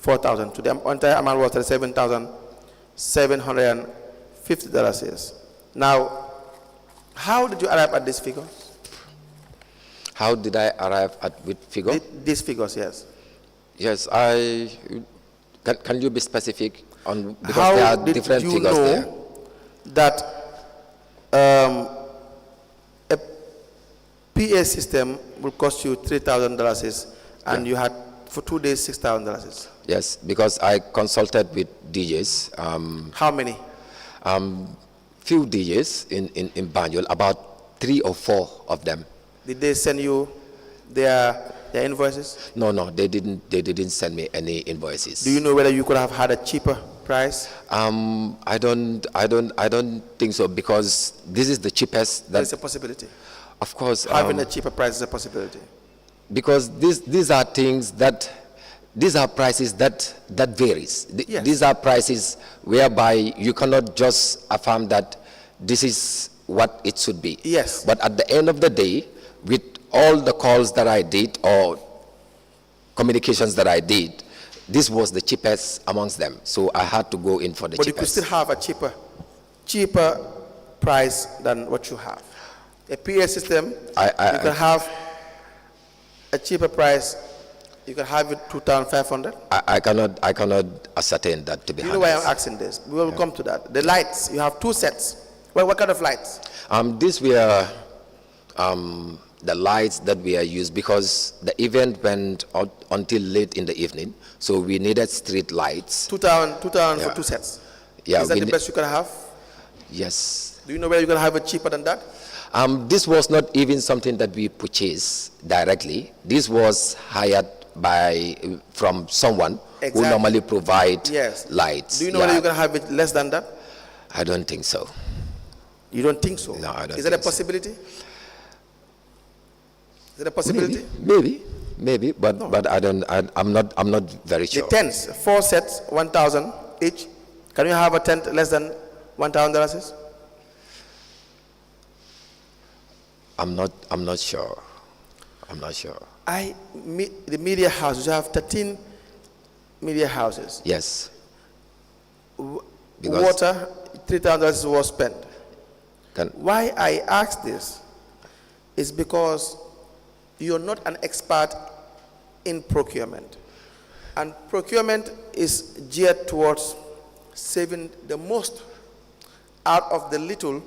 $4,000. So the entire amount was $37,750. Now, how did you arrive at this figure? How did I arrive at which figure? These figures, yes. Yes, can you be specific on, because how there are did different you figures know there. That a PA system will cost you $3,000 and you had for 2 days $6,000? Yes, because I consulted with DJs. How many? Few DJs in Banjul, about 3 or 4 of them. Did they send you their invoices? No, they didn't send me any invoices. Do you know whether you could have had a cheaper price? I don't think so, because this is the cheapest. There's a possibility. Of course. Having a cheaper price is a possibility. Because these are things that, these are prices that varies. Yes. These are prices whereby you cannot just affirm that this is what it should be. Yes. But at the end of the day, with all the calls that I did or communications that I did, this was the cheapest amongst them. So I had to go in for the but cheapest. But you could still have a cheaper price than what you have. A PA system, you can have a cheaper price. You can have it $2,500. I cannot ascertain that, to be honest. You know why I'm asking this? We will come to that. The lights, you have 2 sets. Well, what kind of lights? These were the lights that we are used, because the event went out until late in the evening, so we needed street lights. $2,000 for 2 sets. Yeah, is that the best you can have? Yes. Do you know where you can have it cheaper than that? This was not even something that we purchased directly. This was hired from someone who normally provide lights. Do you know whether you can have it less than that? I don't think so. You don't think so? No, I don't. Is that a possibility? Is it a possibility? Maybe, but no. But I'm not very sure. The tents, 4 sets, 1,000 each. Can you have a tent less than $1,000? I'm not sure. I'm not sure. The media houses, you have 13 media houses. Yes. Water, $3,000 was spent. Why I ask this is because you're not an expert in procurement. And procurement is geared towards saving the most out of the little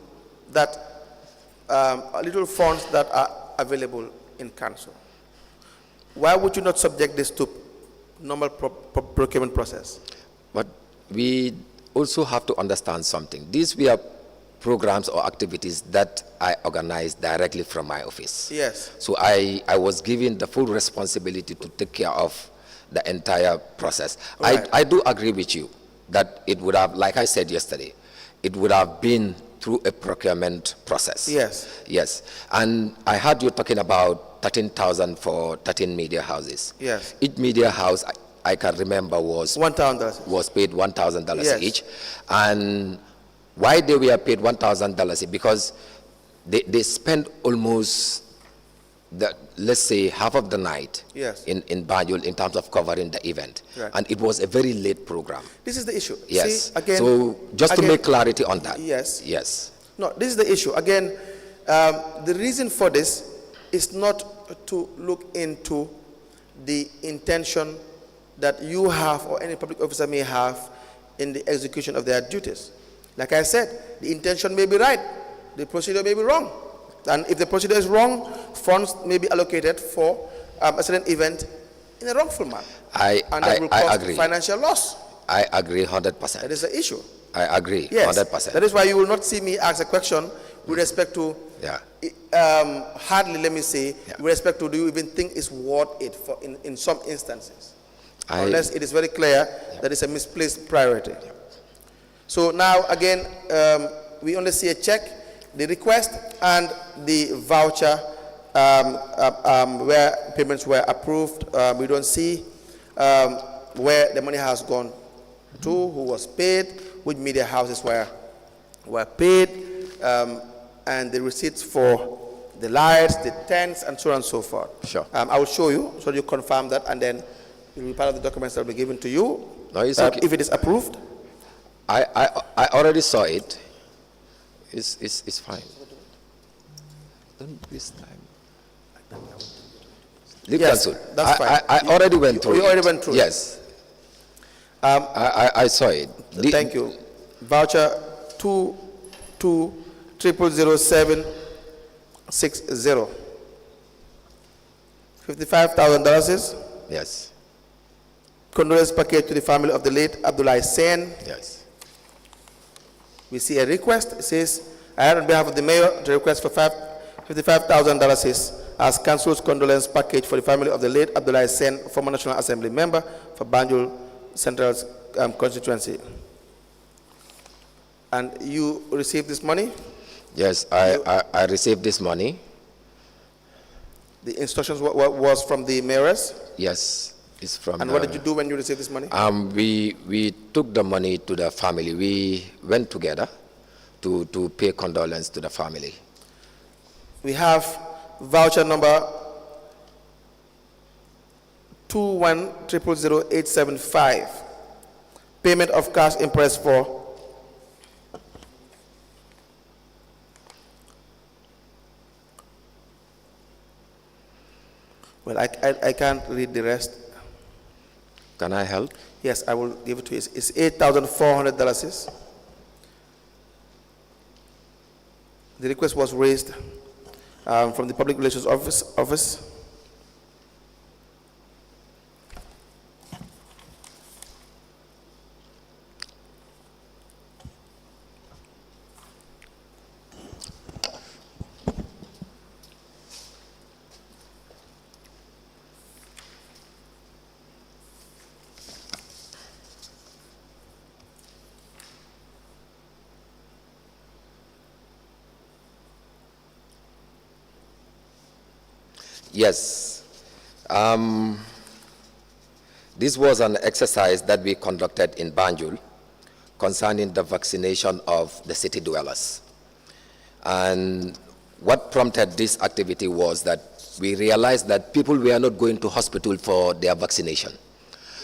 funds that are available in council. Why would you not subject this to normal procurement process? But we also have to understand something. These were programs or activities that I organized directly from my office. Yes. So I was given the full responsibility to take care of the entire process. Right. I do agree with you that it would have, like I said yesterday, it would have been through a procurement process. Yes. Yes. And I heard you talking about 13,000 for 13 media houses. Yes. Each media house, I can remember, was $1,000. Was paid $1,000 yes. each. And why they were paid $1,000? Because they spent almost, let's say, half of the night yes. in Banjul in terms of covering the event. Right. And it was a very late program. This is the issue. Yes. See, again, so just to make clarity on that. Yes. Yes. No, this is the issue. Again, the reason for this is not to look into the intention that you have or any public officer may have in the execution of their duties. Like I said, the intention may be right, the procedure may be wrong. And if the procedure is wrong, funds may be allocated for a certain event in a wrongful manner. I Will cause agree. financial loss. I agree 100%. That is the issue. I agree Yes, 100%. that is why you will not see me ask a question with respect to, hardly, let me say, with respect to, do you even think it's worth it for in some instances? Unless it is very clear that it's a misplaced priority. So now, again, we only see a check, the request, and the voucher where payments were approved. We don't see where the money has gone to, who was paid, which media houses were paid, and the receipts for the lights, the tents, and so on and so forth. Sure. I will show you, so you confirm that, and then it will be part of the documents that will be given to you. No, it's okay. If it is approved. I already saw it. It's fine. Don't waste time. Leave Yes, cancel. that's fine. I already went through it. You already went through it? Yes. I saw it. Thank you. Voucher 22000760. $55,000. Yes. Condolence package to the family of the late Abdullah Sen. Yes. We see a request. It says, I had on behalf of the mayor to request for $55,000 as council's condolence package for the family of the late Abdullah Sen, former National Assembly member for Banjul Central constituency. And you received this money? Yes, I received this money. The instructions was from the mayoress? Yes, it's from. And what did you do when you received this money? We took the money to the family. We went together to pay condolence to the family. We have voucher number 21000875. Payment of cash impressed for well, I can't read the rest. Can I help? Yes, I will give it to you. It's $8,400. The request was raised from the Public Relations Office. Yes. This was an exercise that we conducted in Banjul concerning the vaccination of the city dwellers. And what prompted this activity was that we realized that people were not going to hospital for their vaccination.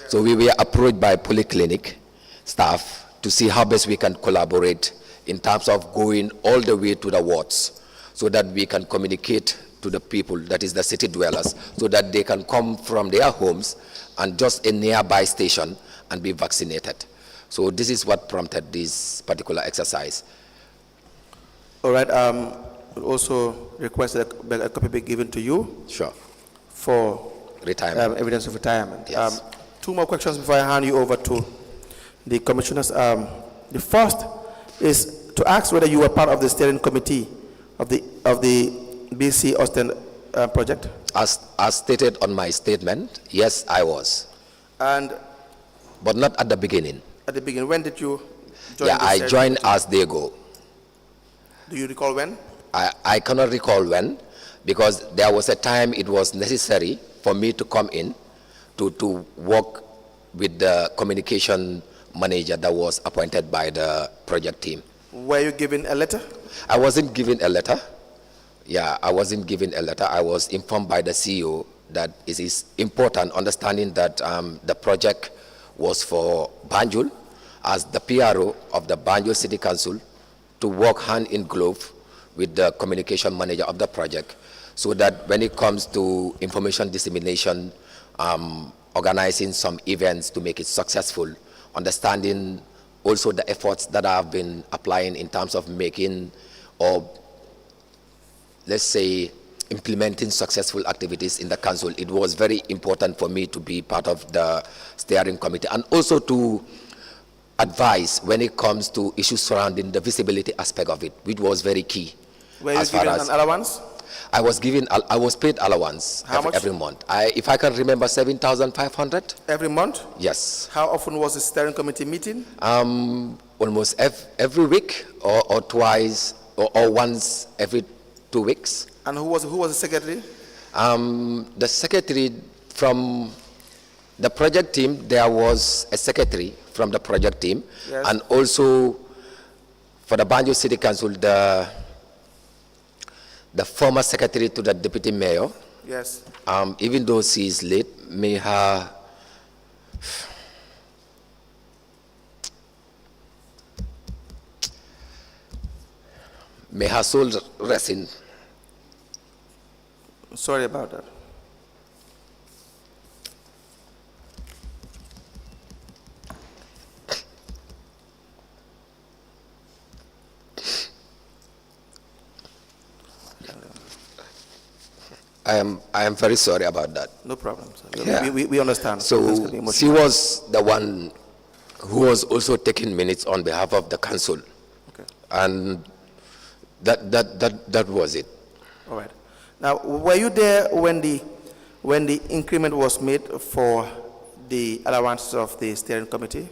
So we were approached by polyclinic staff to see how best we can collaborate in terms of going all the way to the wards so that we can communicate to the people, that is the city dwellers, so that they can come from their homes and just a nearby station and be vaccinated. So this is what prompted this particular exercise. All right. We'll also request that a copy be given to you. Sure. For retirement. Evidence of retirement. Yes. Two more questions before I hand you over to the commissioners. The first is to ask whether you were part of the steering committee of the B.C. Austin project. As stated on my statement, yes, I was. But not at the beginning. At the beginning. When did you join? Yeah, I joined as they go. Do you recall when? I cannot recall when, because there was a time it was necessary for me to come in to work with the communication manager that was appointed by the project team. Were you given a letter? I wasn't given a letter. Yeah, I wasn't given a letter. I was informed by the CEO that it is important, understanding that the project was for Banjul, as the PRO of the Banjul City Council, to work hand in glove with the communication manager of the project, so that when it comes to information dissemination, organizing some events to make it successful, understanding also the efforts that I've been applying in terms of making, or let's say, implementing successful activities in the council, it was very important for me to be part of the steering committee and also to advise when it comes to issues surrounding the visibility aspect of it, which was very key. Were you given an allowance? I was paid allowance every month. If I can remember, 7,500 every month. Yes. How often was the steering committee meeting? Almost every week, or twice, or once every 2 weeks. And who was the secretary? The secretary from the project team. There was a secretary from the project team, yes. And also for the Banjul City Council, the former secretary to the deputy mayor. Yes. Even though she is late, may her soul rest in. Sorry about that. I am very sorry about that. No problem, sir. Yeah. We understand. So she was the one who was also taking minutes on behalf of the council. Okay. And that was it. All right. Now, were you there when the increment was made for the allowances of the steering committee?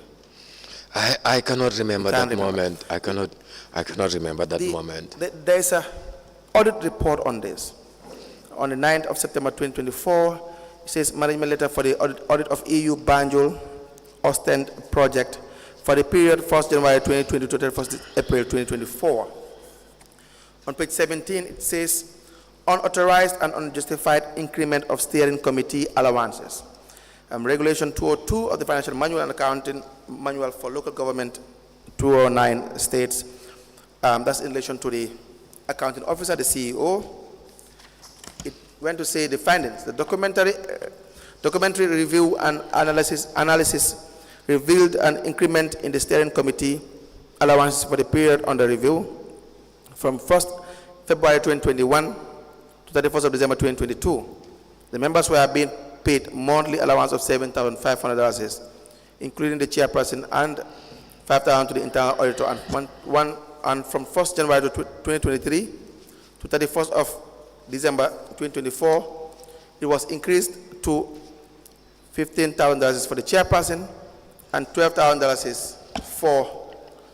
I cannot remember that moment. I cannot remember that moment. There is an audit report on this. On the 9th of September 2024, it says management letter for the audit of EU Banjul Ostend project for the period 1st January 2020 to 31st April 2024. On page 17, it says unauthorized and unjustified increment of steering committee allowances. Regulation 202 of the Financial Manual and Accounting Manual for Local Government 209 states, that's in relation to the accounting officer, the CEO. It went to say the findings. The documentary review and analysis revealed an increment in the steering committee allowances for the period under review from 1st February 2021 to 31st of December 2022. The members were being paid monthly allowance of $7,500, including the chairperson, and $5,000 to the internal auditor, and from 1st January 2023 to 31st of December 2024, it was increased to $15,000 for the chairperson and $12,000 for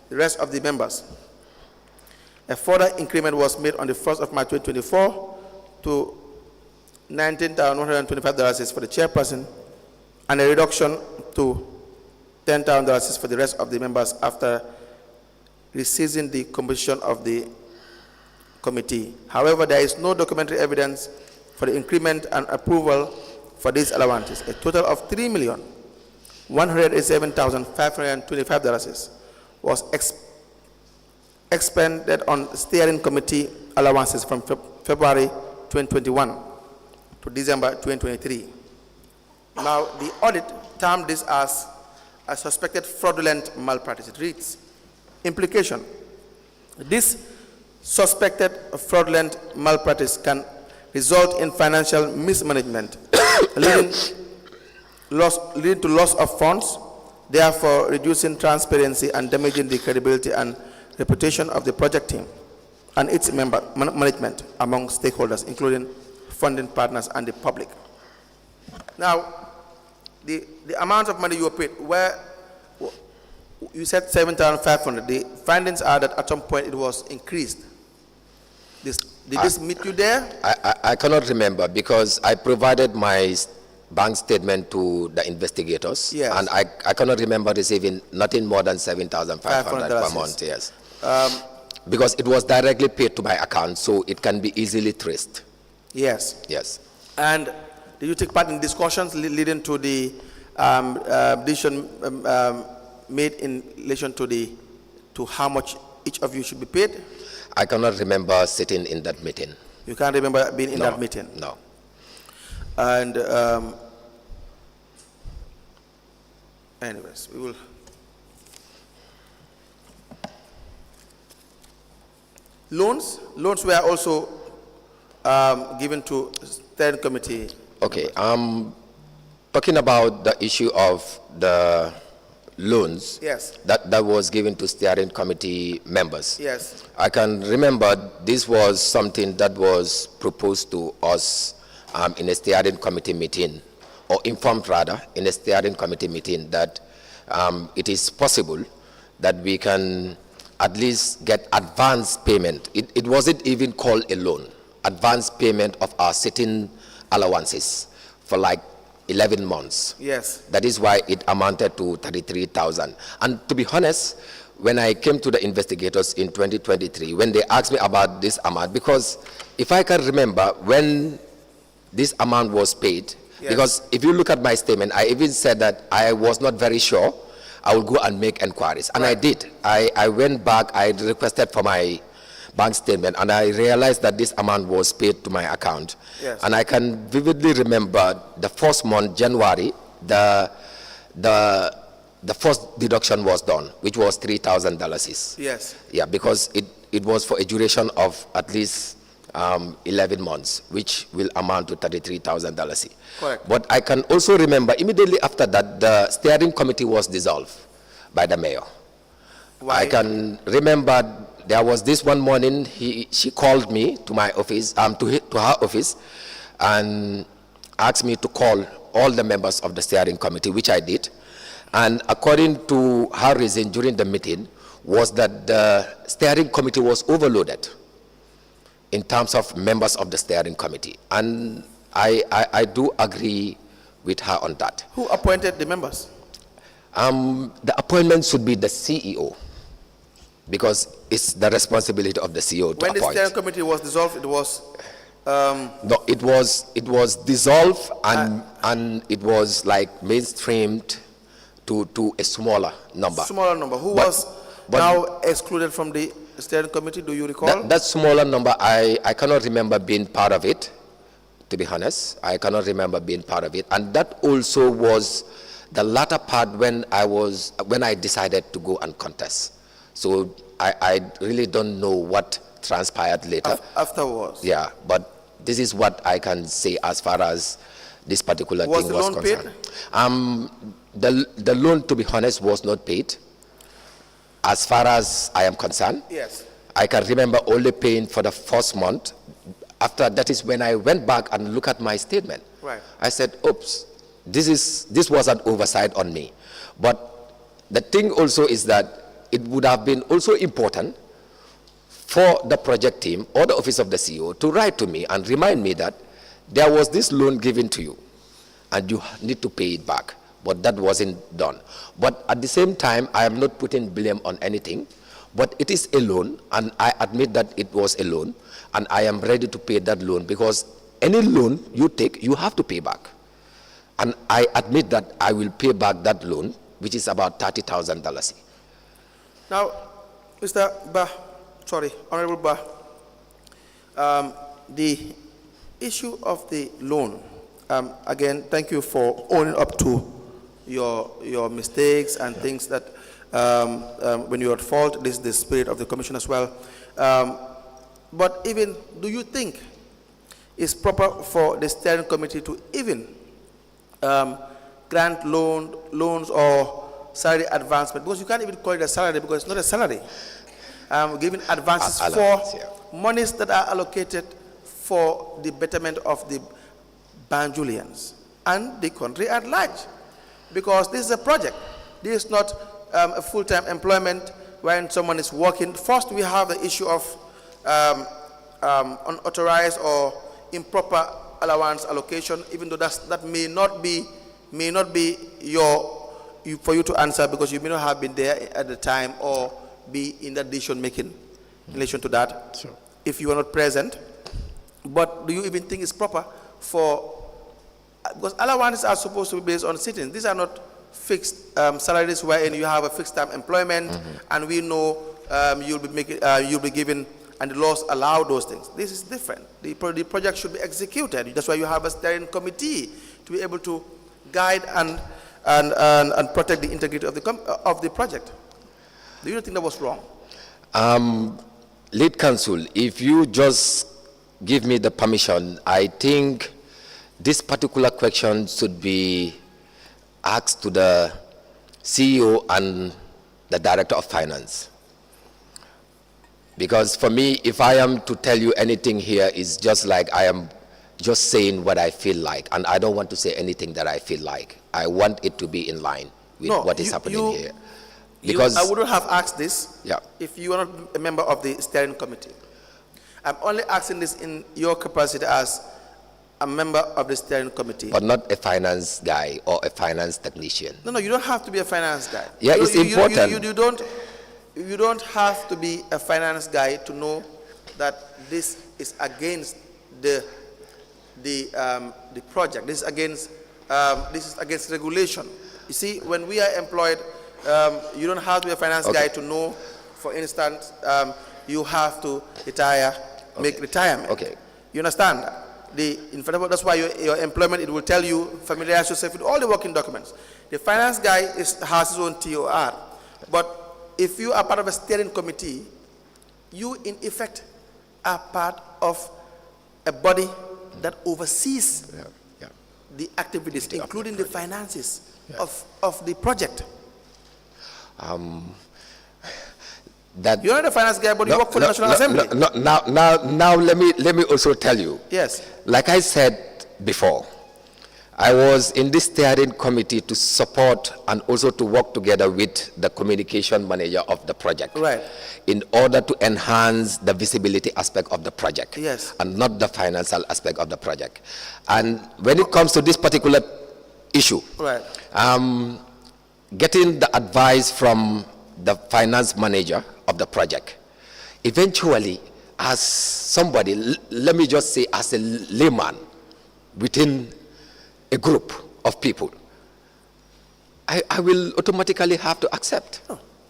the rest of the members. A further increment was made on the 1st of March 2024 to $19,125 for the chairperson and a reduction to $10,000 for the rest of the members after receiving the composition of the committee. However, there is no documentary evidence for the increment and approval for these allowances. A total of $3,187,525 was expended on steering committee allowances from February 2021 to December 2023. Now, the audit termed this as a suspected fraudulent malpractice. It reads, implication: this suspected fraudulent malpractice can result in financial mismanagement, leading to loss of funds, therefore reducing transparency and damaging the credibility and reputation of the project team and its management among stakeholders, including funding partners and the public. Now, the amount of money you were paid, where you said $7,500. The findings are that at some point it was increased. Did this meet you there? I cannot remember because I provided my bank statement to the investigators, yes. And I cannot remember receiving nothing more than $7,500 per month. Yes, because it was directly paid to my account, so it can be easily traced. Yes. Yes. And did you take part in discussions leading to the decision made in relation to how much each of you should be paid? I cannot remember sitting in that meeting. You can't remember being in that meeting? No. And anyways, we will. Loans were also given to steering committee? Okay, talking about the issue of the loans Yes. that was given to steering committee members. Yes. I can remember this was something that was proposed to us in a steering committee meeting, or informed rather, in a steering committee meeting, that it is possible that we can at least get advance payment. It wasn't even called a loan. Advance payment of our sitting allowances for like 11 months. Yes. That is why it amounted to 33,000. And to be honest, when I came to the investigators in 2023, when they asked me about this amount, because if I can remember when this amount was paid, Yes. because if you look at my statement, I even said that I was not very sure. I will go and make inquiries. And I did. I went back, I requested for my bank statement, and I realized that this amount was paid to my account. Yes. And I can vividly remember the first month, January, the first deduction was done, which was $3,000. Yes. Yeah, because it was for a duration of at least 11 months, which will amount to $33,000. Correct. But I can also remember immediately after that, the steering committee was dissolved by the mayor. Why? I can remember there was this one morning, she called me to my office, to her office, and asked me to call all the members of the steering committee, which I did. And according to her reason during the meeting was that the steering committee was overloaded in terms of members of the steering committee. And I do agree with her on that. Who appointed the members? The appointment should be the CEO, because it's the responsibility of the CEO to When the appoint. steering committee was dissolved, it was No, it was dissolved, and it was like mainstreamed to a smaller number. smaller number. Who But- was but- now excluded from the steering committee? Do you recall? That smaller number, I cannot remember being part of it, to be honest. I cannot remember being part of it. And that also was the latter part when I decided to go and contest. So I really don't know what transpired later. Afterwards. Yeah, but this is what I can say as far as this particular Was thing the was loan concerned. paid? The loan, to be honest, was not paid. As far as I am concerned, Yes. I can remember only paying for the first month. After that is when I went back and looked at my statement. Right. I said, oops, this was an oversight on me. But the thing also is that it would have been also important for the project team or the office of the CEO to write to me and remind me that there was this loan given to you and you need to pay it back. But that wasn't done. But at the same time, I am not putting blame on anything, but it is a loan, and I admit that it was a loan, and I am ready to pay that loan, because any loan you take, you have to pay back. And I admit that I will pay back that loan, which is about $30,000. Now, Mr. Honorable Bah, the issue of the loan, again, thank you for owning up to your mistakes and things that when you're at fault. This is the spirit of the commission as well. But even, do you think it's proper for the steering committee to even grant loans or salary advancement? Because you can't even call it a salary, because it's not a salary. Giving advances Allowance, for monies that are allocated for the betterment of the Banjulians and the country at large. Because this is a project. This is not a full-time employment when someone is working. First, we have the issue of unauthorized or improper allowance allocation, even though that may not be for you to answer, because you may not have been there at the time or be in that decision making in relation to that. Sure. If you are not present. But do you even think it's proper for, because allowances are supposed to be based on sittings. These are not fixed salaries wherein you have a fixed time employment, and we know you'll be given, and the laws allow those things. This is different. The project should be executed. That's why you have a steering committee to be able to guide and protect the integrity of the project. Do you think that was wrong? Lead counsel, if you just give me the permission, I think this particular question should be asked to the CEO and the Director of Finance. Because for me, if I am to tell you anything here, it's just like I am just saying what I feel like, and I don't want to say anything that I feel like. I want it to be in line with what is happening here. Because I wouldn't have asked this yeah. if you are not a member of the steering committee. I'm only asking this in your capacity as a member of the steering committee. But not a finance guy or a finance technician. No, you don't have to be a finance guy. Yeah, it's important. You don't have to be a finance guy to know that this is against the project. This is against regulation. You see, when we are employed, you don't have to be a finance guy to know. For instance, you have to retire, make retirement. Okay. You understand that? That's why your employment, it will tell you, familiarize yourself with all the working documents. The finance guy has his own TOR. But if you are part of a steering committee, you in effect are part of a body that oversees the activities, including the finances of the project. You're not a finance guy, but you work for the National Assembly. Now let me also tell you. Yes. Like I said before, I was in this steering committee to support and also to work together with the communication manager of the project. Right. In order to enhance the visibility aspect of the project. Yes. And not the financial aspect of the project. And when it comes to this particular issue, right. Getting the advice from the finance manager of the project, eventually, as somebody, let me just say as a layman within a group of people, I will automatically have to accept.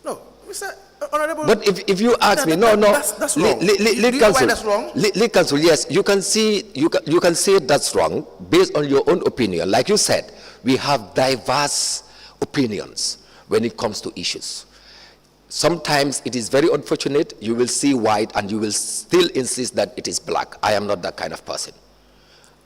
No, Mr. Honorable. But if you ask me, that's wrong. That's wrong? Lead counsel, yes, you can say that's wrong based on your own opinion. Like you said, we have diverse opinions when it comes to issues. Sometimes it is very unfortunate, you will see white and you will still insist that it is black. I am not that kind of person.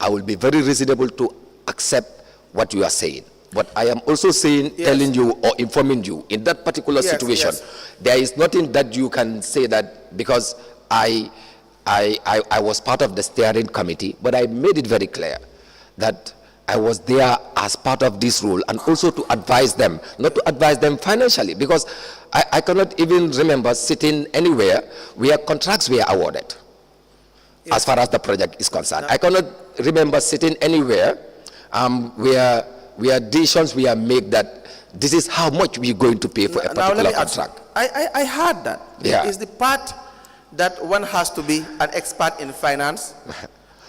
I will be very reasonable to accept what you are saying. But I am also saying, telling you or informing you, in that particular situation, there is nothing that you can say that because I was part of the steering committee, but I made it very clear that I was there as part of this role and also to advise them, not to advise them financially, because I cannot even remember sitting anywhere where contracts were awarded as far as the project is concerned. I cannot remember sitting anywhere where decisions were made that this is how much we're going to pay for a particular contract. I heard that. Yeah. It's the part that one has to be an expert in finance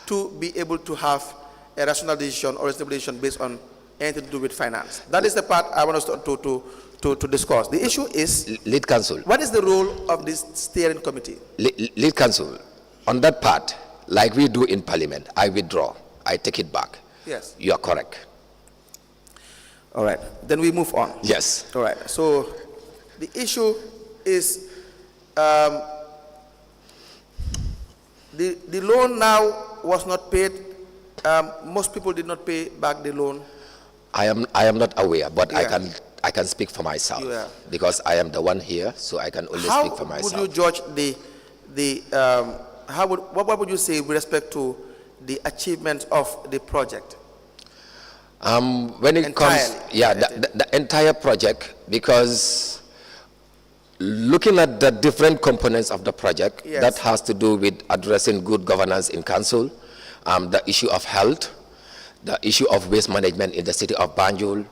to be able to have a rational decision or reasonable decision based on anything to do with finance. That is the part I want us to discuss. The issue is... Lead counsel. What is the role of this steering committee? Lead counsel, on that part, like we do in Parliament, I withdraw. I take it back. Yes. You are correct. All right. Then we move on. Yes. All right. So the issue is the loan now was not paid. Most people did not pay back the loan. I am not aware, but I can speak for myself because I am the one here, so I can only speak for myself. How would you judge what would you say with respect to the achievement of the project? When it comes, the entire project, because looking at the different components of the project, that has to do with addressing good governance in council, the issue of health, the issue of waste management in the city of Banjul,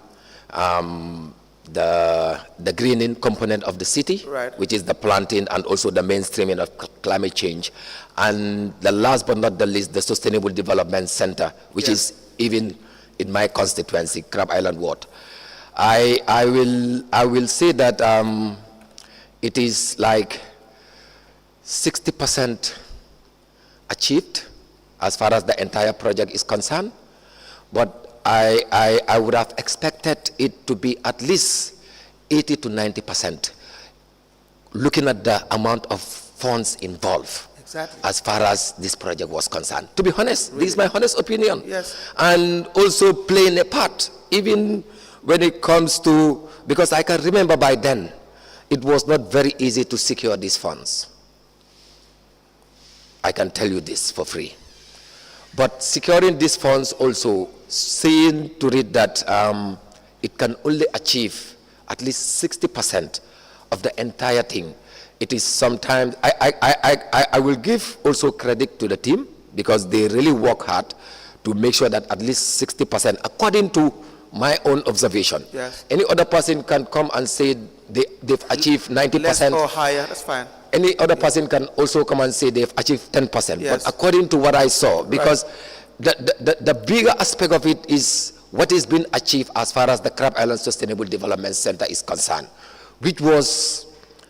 the greening component of the city, which is the planting and also the mainstreaming of climate change, and the last but not the least, the Sustainable Development Center, which is even in my constituency, Crab Island Ward. I will say that it is like 60% achieved as far as the entire project is concerned, but I would have expected it to be at least 80 to 90%, looking at the amount of funds involved. Exactly. as far as this project was concerned. To be honest, this is my honest opinion. Yes. And also playing a part, even when it comes to, because I can remember by then, it was not very easy to secure these funds. I can tell you this for free. But securing these funds also, seeing to it that it can only achieve at least 60% of the entire thing. It is sometimes, I will give also credit to the team because they really work hard to make sure that at least 60%, according to my own observation. Yes. Any other person can come and say they've achieved 90%. Less or higher, that's fine. Any other person can also come and say they've achieved 10%. Yes. But according to what I saw, because the bigger aspect of it is what is being achieved as far as the Crab Island Sustainable Development Center is concerned, which was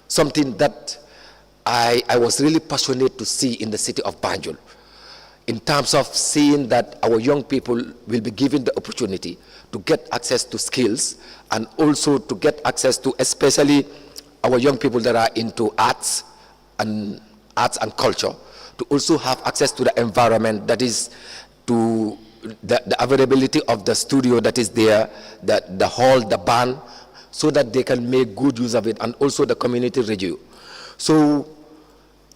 something that I was really passionate to see in the city of Banjul, in terms of seeing that our young people will be given the opportunity to get access to skills and also to get access to, especially our young people that are into arts and culture, to also have access to the environment, that is to the availability of the studio that is there, the hall, the band, so that they can make good use of it, and also the community radio. So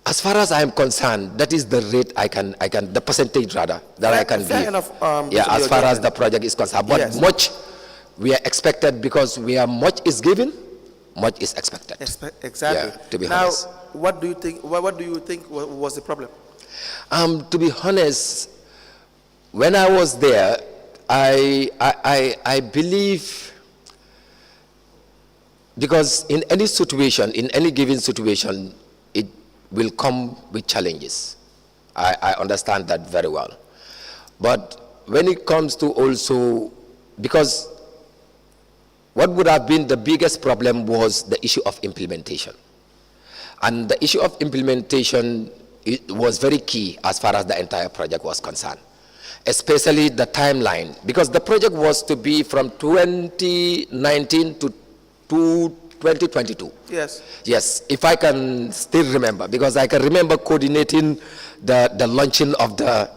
as far as I am concerned, that is the rate I can the percentage rather that I can Fair give. enough, Yeah, Mr. as far as the project is concerned. But Yes. much we are expected, because much is given, much is expected. Exactly. Yeah, to be now, honest. what do you think? What do you think was the problem? To be honest, when I was there, I believe, because in any situation, in any given situation, it will come with challenges. I understand that very well. But when it comes to also, because what would have been the biggest problem was the issue of implementation. And the issue of implementation, it was very key as far as the entire project was concerned, especially the timeline, because the project was to be from 2019 to 2022. Yes. Yes, if I can still remember, because I can remember coordinating the launching of the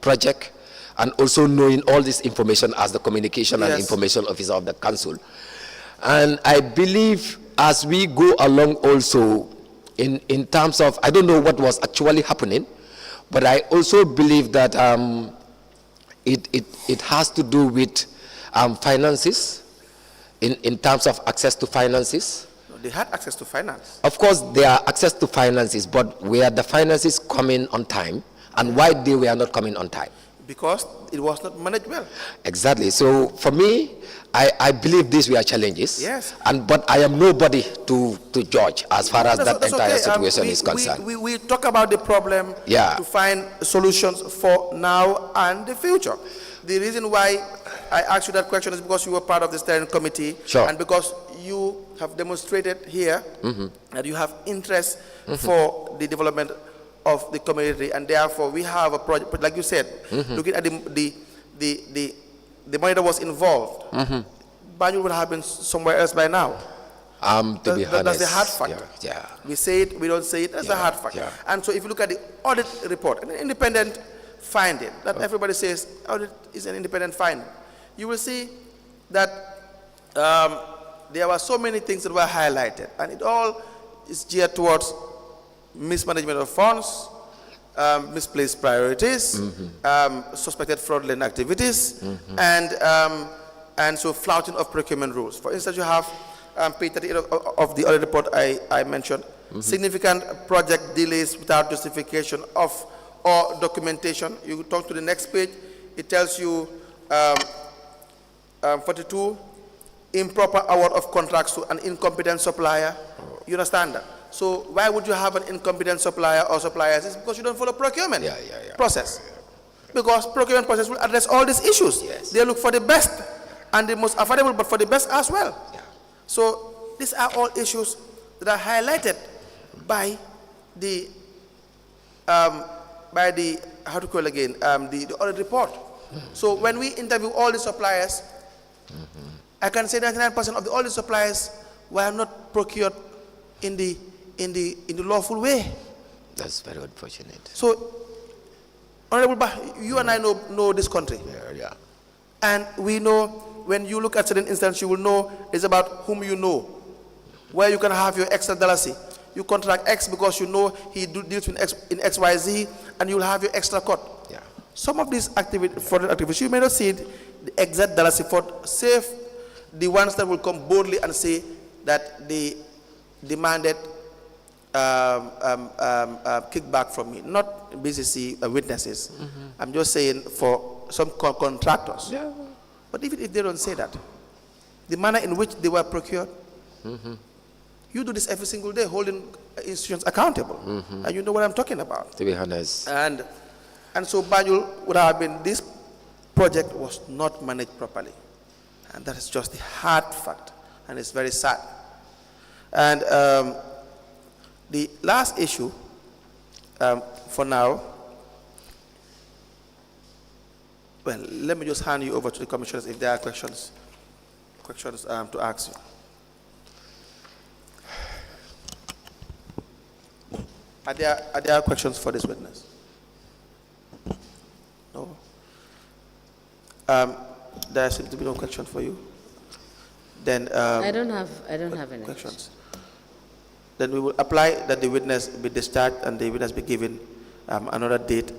project and also knowing all this information as the communication and Yes. information officer of the council. And I believe as we go along also, in terms of, I don't know what was actually happening, but I also believe that it has to do with finances, in terms of access to finances. They had access to finance. Of course, there are access to finances, but were the finances coming on time, and why they were not coming on time? Because it was not managed well. Exactly. So for me, I believe these were challenges. Yes. But I am nobody to judge as far as that That's entire okay. situation is concerned. We talk about the problem Yeah. to find solutions for now and the future. The reason why I asked you that question is because you were part of the steering committee. Sure. And because you have demonstrated here that you have interest for the development of the community, and therefore we have a project. But like you said, looking at the money that was involved, Banjul would have been somewhere else by now. To be honest, That's the hard fact. Yeah. We say it, we don't say it. That's the hard fact. Yeah. And so if you look at the audit report, an independent finding that everybody says audit is an independent finding, you will see that there were so many things that were highlighted, and it all is geared towards mismanagement of funds, misplaced priorities, suspected fraudulent activities, and so flouting of procurement rules. For instance, you have page 38 of the audit report I mentioned, significant project delays without justification of or documentation. You talk to the next page, it tells you 42, improper award of contracts to an incompetent supplier. You understand that? So why would you have an incompetent supplier or suppliers? It's because you don't follow procurement process. Because procurement process will address all these issues. Yes. They look for the best and the most affordable, but for the best as well. Yeah. So these are all issues that are highlighted by the how to call it again, the audit report. So when we interview all the suppliers, I can say 99% of all the suppliers were not procured in the lawful way. That's very unfortunate. So, Honorable Bah, you and I know this country. Yeah. And we know when you look at certain instances, you will know it's about whom you know. Where you can have your extra dalacy. You contract X because you know he deals in XYZ, and you'll have your extra cut. Yeah. Some of these fraudulent activities, you may not see the exact dalacy for, save the ones that will come boldly and say that they demanded kickback from me, not B.C.C. witnesses. I'm just saying for some contractors. Yeah. But even if they don't say that, the manner in which they were procured, you do this every single day, holding institutions accountable, and you know what I'm talking about. To be honest. And so Banjul would have been, this project was not managed properly, and that is just the hard fact, and it's very sad. And the last issue, for now, well, let me just hand you over to the commissioners if there are questions to ask you. Are there questions for this witness? No. There seems to be no question for you. Then I don't have any questions. Then we will apply that the witness be discharged and the witness be given another date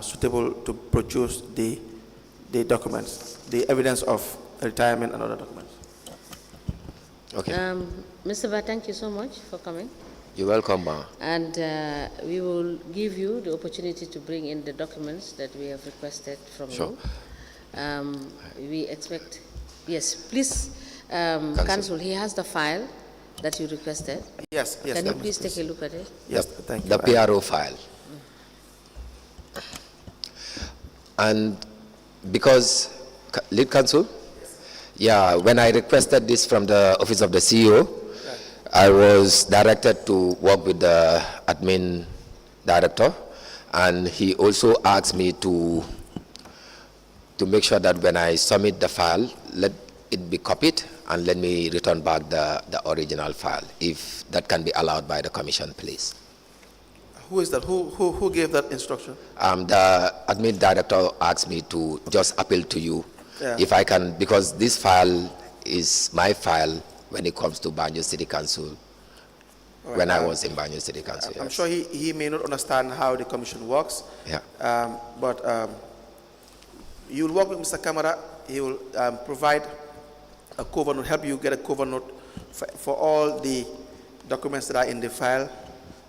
suitable to produce the documents, the evidence of retirement and other documents. Okay. Mr. Ba, thank you so much for coming. You're welcome, Ma. And we will give you the opportunity to bring in the documents that we have requested from you. We expect, yes, please, Council, he has the file that you requested. Yes. Can you please take a look at it? Yes, thank you. The PRO file. And because, lead counsel? Yeah, when I requested this from the office of the CEO, I was directed to work with the admin director, and he also asked me to make sure that when I submit the file, let it be copied and let me return back the original file, if that can be allowed by the commission, please. Who is that? Who gave that instruction? The admin director asked me to just appeal to you, if I can, because this file is my file when it comes to Banjul City Council, right, when I was in Banjul City Council. I'm sure he may not understand how the commission works. Yeah. But you will work with Mr. Kamara. He will provide a cover note, help you get a cover note for all the documents that are in the file.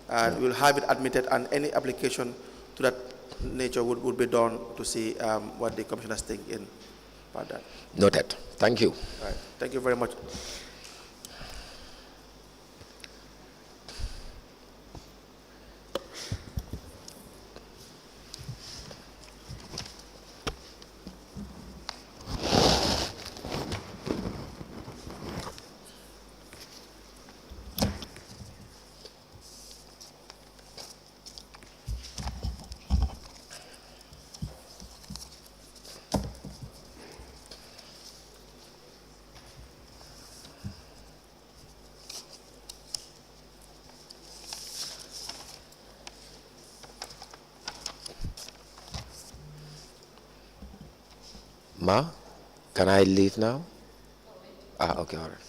And we'll have it admitted, and any application to that nature would be done to see what the commissioners think about that. Noted. Thank you. All right. Thank you very much. Ma, can I leave now? Okay, all right.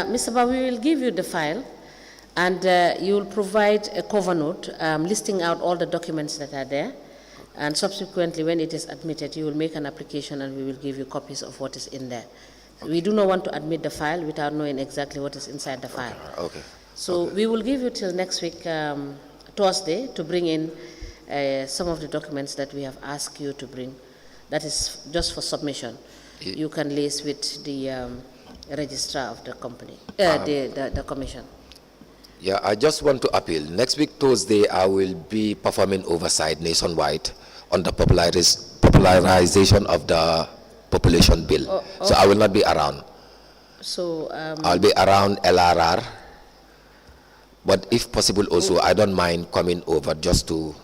Mr. Ba, we will give you the file, and you will provide a cover note listing out all the documents that are there, and subsequently, when it is admitted, you will make an application and we will give you copies of what is in there. We do not want to admit the file without knowing exactly what is inside the file. Okay. So we will give you till next week, Thursday, to bring in some of the documents that we have asked you to bring. That is just for submission. You can liaise with the registrar of the company, the commission. Yeah, I just want to appeal. Next week, Thursday, I will be performing oversight nationwide on the popularization of the population bill. Oh, okay. So I will not be around. So I'll be around LRR, but if possible also, I don't mind coming over just to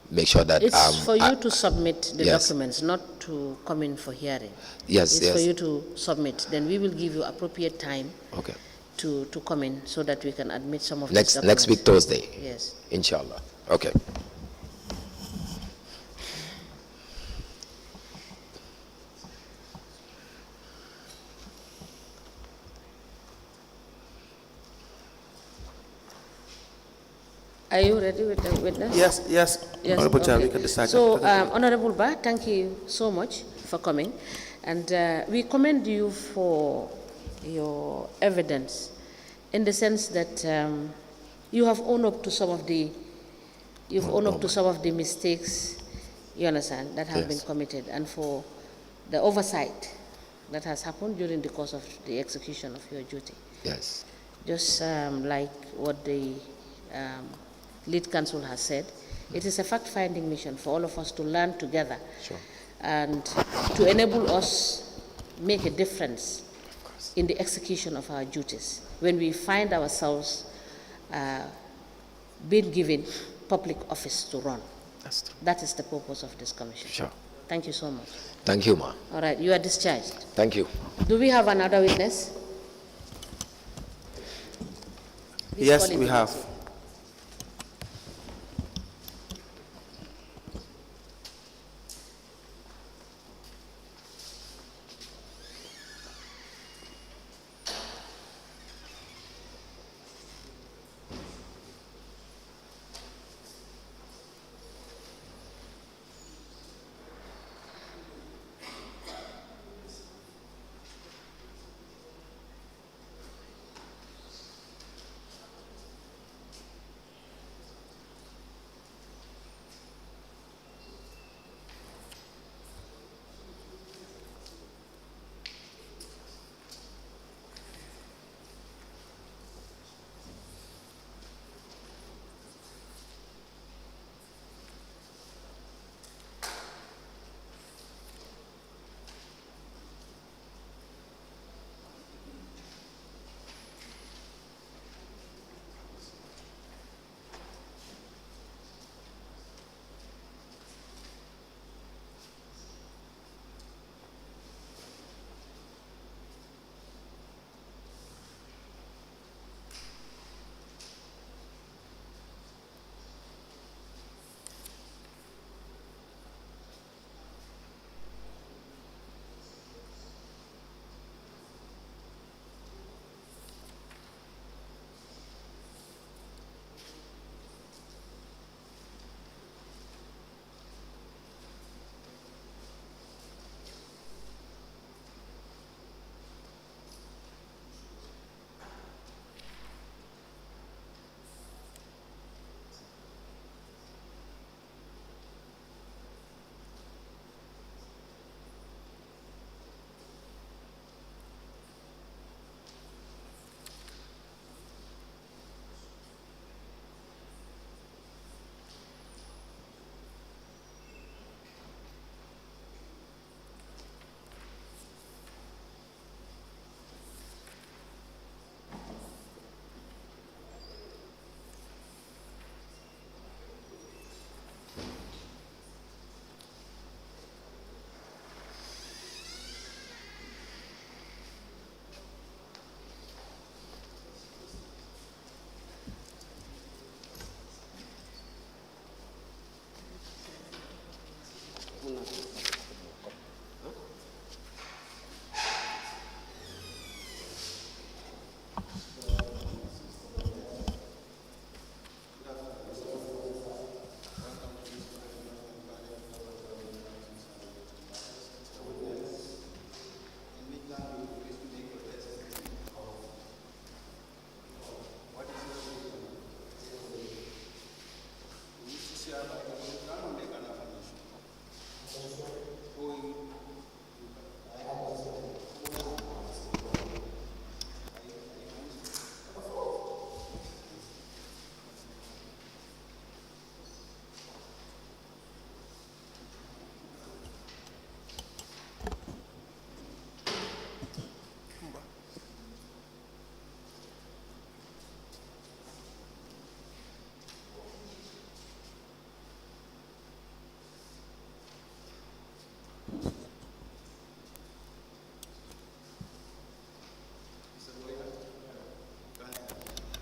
make sure that It's for you to submit the yes. documents, not to come in for hearing. Yes, It's for yes. you to submit. Then we will give you appropriate time Okay. to come in so that we can admit some of these Next documents. week Thursday. Yes. Inshallah. Okay. Are you ready with the witness? Yes, yes, Yes, Honorable Chair, we okay. can decide. So, Honorable Ba, thank you so much for coming. And we commend you for your evidence in the sense that you have owned up to some of the, mistakes, you understand, that have been committed, and for the oversight that has happened during the course of the execution of your duty. Yes. Just like what the lead counsel has said, it is a fact-finding mission for all of us to learn together and to enable us make a difference in the execution of our duties when we find ourselves being given public office to run. That's true. That is the purpose of this commission. Sure. Thank you so much. Thank you, ma. All right, you are discharged. Thank you. Do we have another witness? Please Yes, call in we the have. witness.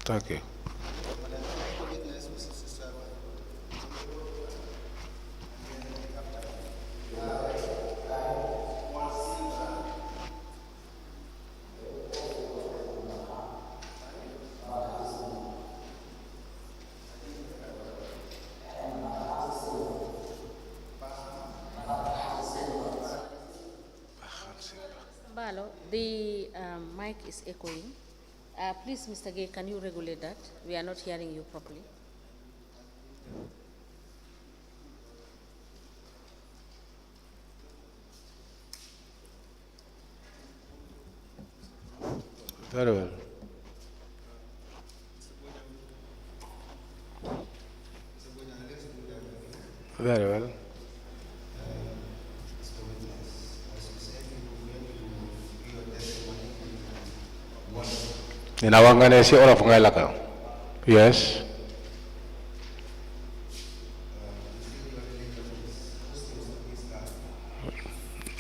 Thank you. Balo, the mic is echoing. Please, Mr. Gay, can you regulate that? We are not hearing you properly. Very well. Very well. Ninawangane si Olof ngay laka. Yes.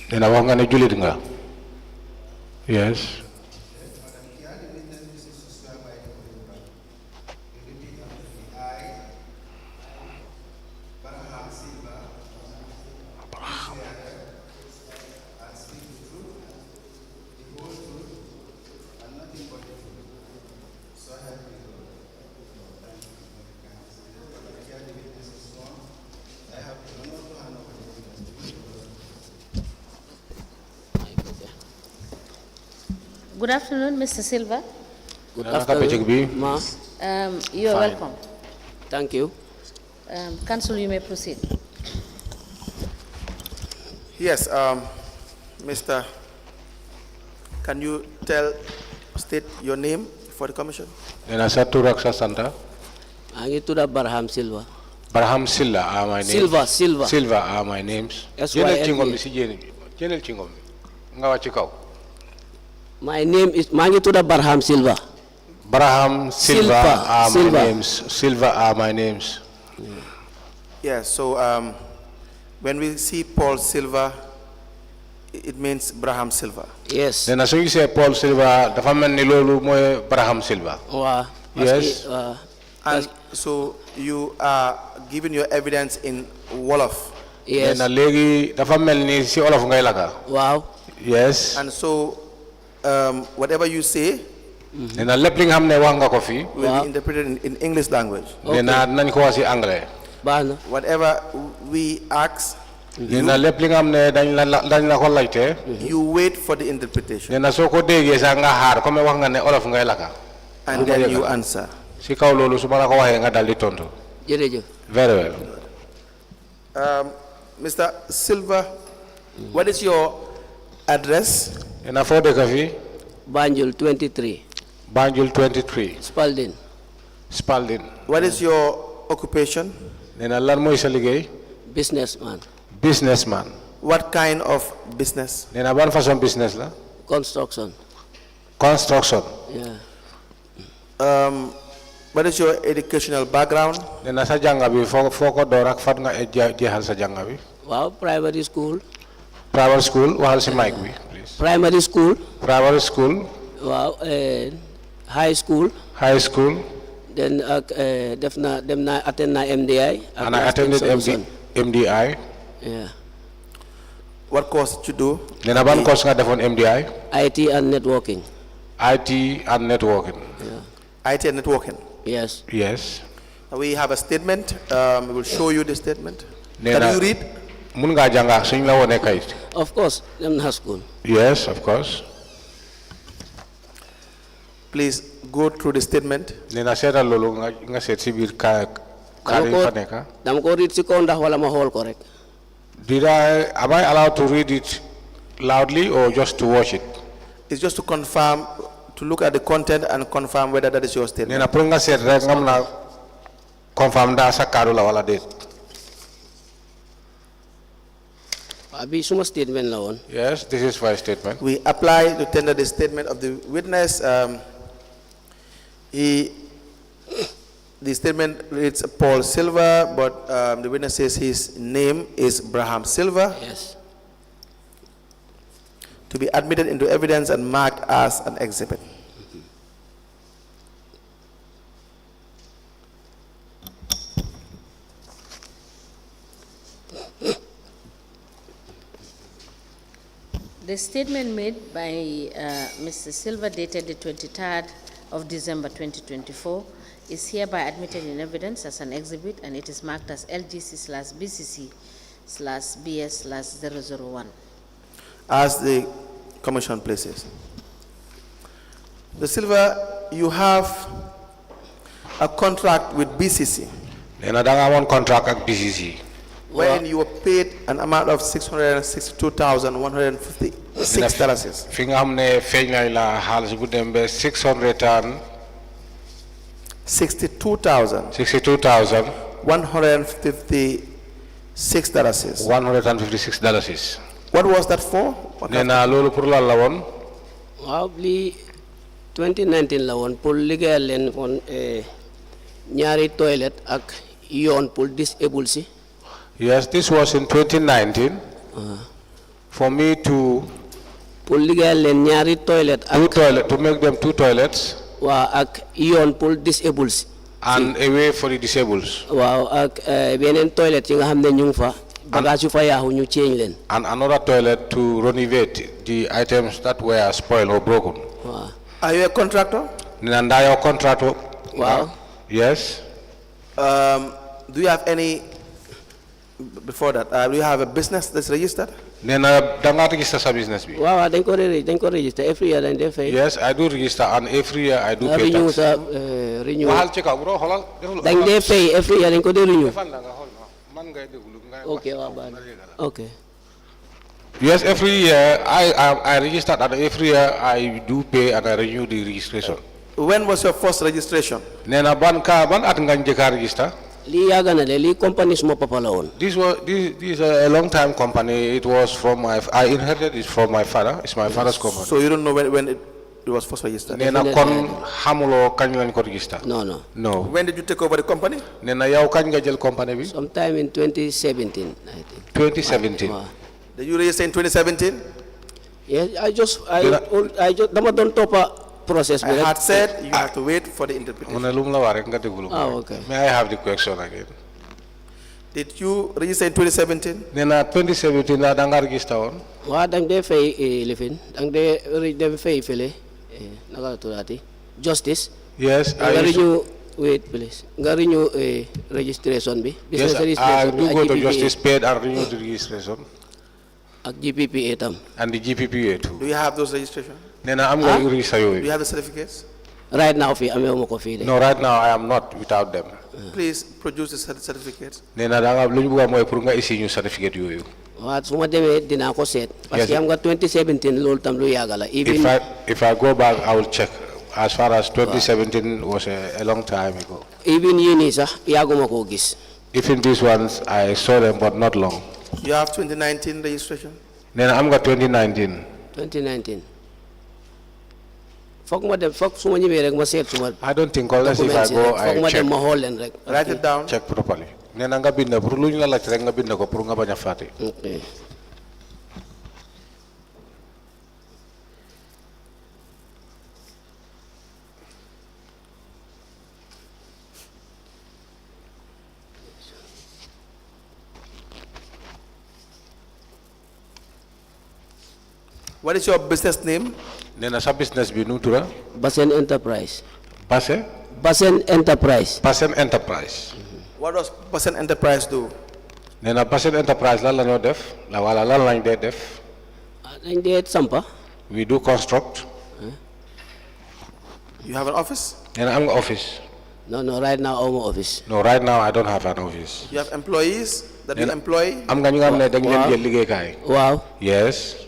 Ninawangane julit nga. Yes. Good afternoon, Mr. Silva. Good Naka afternoon, pechek bi? Ma. You are Fine. welcome. Thank you. Council, you may proceed. Yes, Mr. Can you state your name for the commission? Nena satu raksa santa. Angi tuda Barham Silva. Barham Silla are my names. Silva. Silva are my names. S-Y-L-V-A. Jenel chingom bi si jenel chingom bi. Nga wa ci kaw. My name is Mangi tuda Barham Silva. Barham Silva are Silva. my names. Silva are my names. Yeah, so when we see Paul Silva, it means Barham Silva. Yes. Nena su gisee Paul Silva dafa mel ni loolu mooy Barham Silva. Wa. Yes. And so you are giving your evidence in Wolof. Yes. Nena léegi dafa mel ni si Olof ngay laka. Wow. Yes. And so whatever you say Nena lépp li nga xam ne wax nga ko fi. will Wow. be interpreted in English language. Nena nañ ko wax si anglais. Bana. Whatever we ask, Nena lépp li nga xam ne dañ la ko laajte. you wait for the interpretation Nena soo ko déggee sax nga xaar comme wax nga ne Olof ngay laka. and then you answer. Si kaw loolu su ma la ko waxee nga dal di tontu. Jërëjëf. Very well. Mr. Silva, what is your address? Nena foo dëkk fi. Banjul 23. Banjul 23. Spalding. Spalding. What is your occupation? Nena lan mooy sa liggéey. Businessman. Businessman. What kind of business? Nena ban façon business la. Construction. Construction. Yeah. What is your educational background? Nena sa jànga bi foo ko door ak fan nga jeexal sa jànga bi. Wow. Primary school. Private school waxal si mic bi please. Primary school. Private school. Wow. High school. High school. Then attend na MDI. And I attended MDI. Yeah. What course did you do? Nena ban course nga defoon MDI. IT and networking. IT and networking. Yeah. IT and networking. Yes. Yes. We have a statement. We will show you the statement. Nena, Can you read? mun ngaa jànga suñ la wone kayit. Of course, them na school. Yes, of course. Please go through the statement. Nena seetal loolu nga seet si biir kaar yi fa nekka. Dama ko read si kaw ndax wala ma xool ko rek. Am I allowed to read it loudly or just to watch it? It's just to confirm, to look at the content and confirm whether that is your statement. Nena pour nga seet rek nga mun a confirm ndaa sa kaddu la wala déet. Abi suma statement la woon. Yes, this is my statement. We apply to tender the statement of the witness. The statement reads Paul Silva, but the witness says his name is Barham Silva. Yes. To be admitted into evidence and marked as an exhibit. The statement made by Mr. Silva dated the 23rd of December 2024 is hereby admitted in evidence as an exhibit, and it is marked as LGC/BCC/BS/001. As the Commission places. The Silva, you have a contract with B.C.C. Nena danga one contract at B.C.C. wherein you were paid an amount of $662,156. Finga hamne feñay la halis bu dembe $662,156. $156. What was that for? Nena lolu pour lan la won? waaw lii 2019 la woon pour liggéeyal leen woon ñaari toilet ak yoon pour disabled si. Yes, this was in 2019. For me to pour liggéeyal leen ñaari toilet ak to make them 2 toilets waaw ak yoon pour disabled si. and a way for the disabled. waaw ak beneen toilet yi nga xam ne ñu ngi fa bagage yu fa yaaxu ñu change leen. And another toilet to renovate the items that were spoiled or broken. waaw. Are you a contractor? Nanda your contractor? Wow. Yes. Do you have any, before that, do you have a business that's registered? Nena danga register sa business bi. waaw dañ ko register every year dañ def fay. Yes, I do register and every year I do pay renew tax. sa renew. Wahal check out bro, holal. dañ dee fay every year dañ ko dee renew. Man ngay deglu ngay. Okay, waaw baax na. Okay. Yes, every year I registered and every year I do pay and I renew the registration. When was your first registration? Nena ban at nga njëkk register? lii yàgg na de lii company suma papa la woon. This is a long time company. It was from I inherited it from my father. It's my father's company. So you don't know when it was first registered? Nena kon xamuloo kañ lañ ko register. No. No. When did you take over the company? Nena yow kañ nga jël company bi? Sometime in 2017, I think. 2017. Wow. Did you register in 2017? Yes, I just dama doon toppa process bi I rek. had said you have to wait for the interpretation. Mu ne lu mu la wax rek nga déglu. Okay. May I have the question again? Did you register in 2017? Nena 2017 la da nga register woon? waaw dañ dee fay lifin dañ dee dem fay fële naka la tuddaati justice. Yes, nga renew wait please nga renew registration bi. Yes, business I registration do bi go ak to GPPA. justice paid and renew the registration. ak GPPA tam. And the GPPA too. Do you have those registrations? Nena am nga register Do you yooyu? have the certificates? right now fii amee ma ko fii de. No, right now I am not without them. Please produce the certificates. Nena da nga lu ñu bëgg mooy pour nga issue ñu certificate yooyu. waaw su ma demee dinaa ko seet. parce que am nga 2017 loolu tam lu yàgg la. even If I go back, I will check. As far as 2017 was a long time ago. even yii nii sax yàgguma koo gis. Even these ones, I saw them, but not long. You have 2019 registration? Then I'm got 2019. 2019 foog ma dem foog su ma ñëwee rek ma seet suma I don't think unless if I documents yi go, rek foog ma I dem ma check, xool leen rek. Write it down. check properly. Then nga binda pour lu ñu la laaj rek nga binda ko pour nga bañ a fàtte. Okay. What is your business name? Nena sa business bi nu tura? Basen Enterprise. Basse? Basen Enterprise. Bassen Enterprise. What does Person Enterprise do? Nena Bassen Enterprise lan la ñoo def? La wala lan lañ dee def? dañ dee sampa. We do construct. You have an office? Nena am nga office? No, right now awma office. No, right now I don't have an office. You have employees that you Yeah. employ? Am nga ñu nga xam ne dañ leen jël liggéeykaay? waaw. Yes.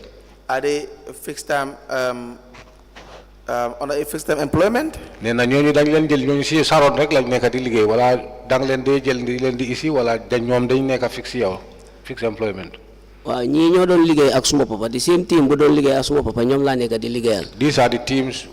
Are they fixed time, on a fixed time employment? Nena ñooñu dañ leen jël ñooñu si saroon rek lañ nekk di liggéey wala dang leen dee jël di leen di isi wala ñoom dañ nekk fixe yow fixed employment. waaw ñii ñoo doon liggéey ak suma papa the same team bu doon liggéey ak suma papa ñoom laa nekk di liggéeyal. These are the teams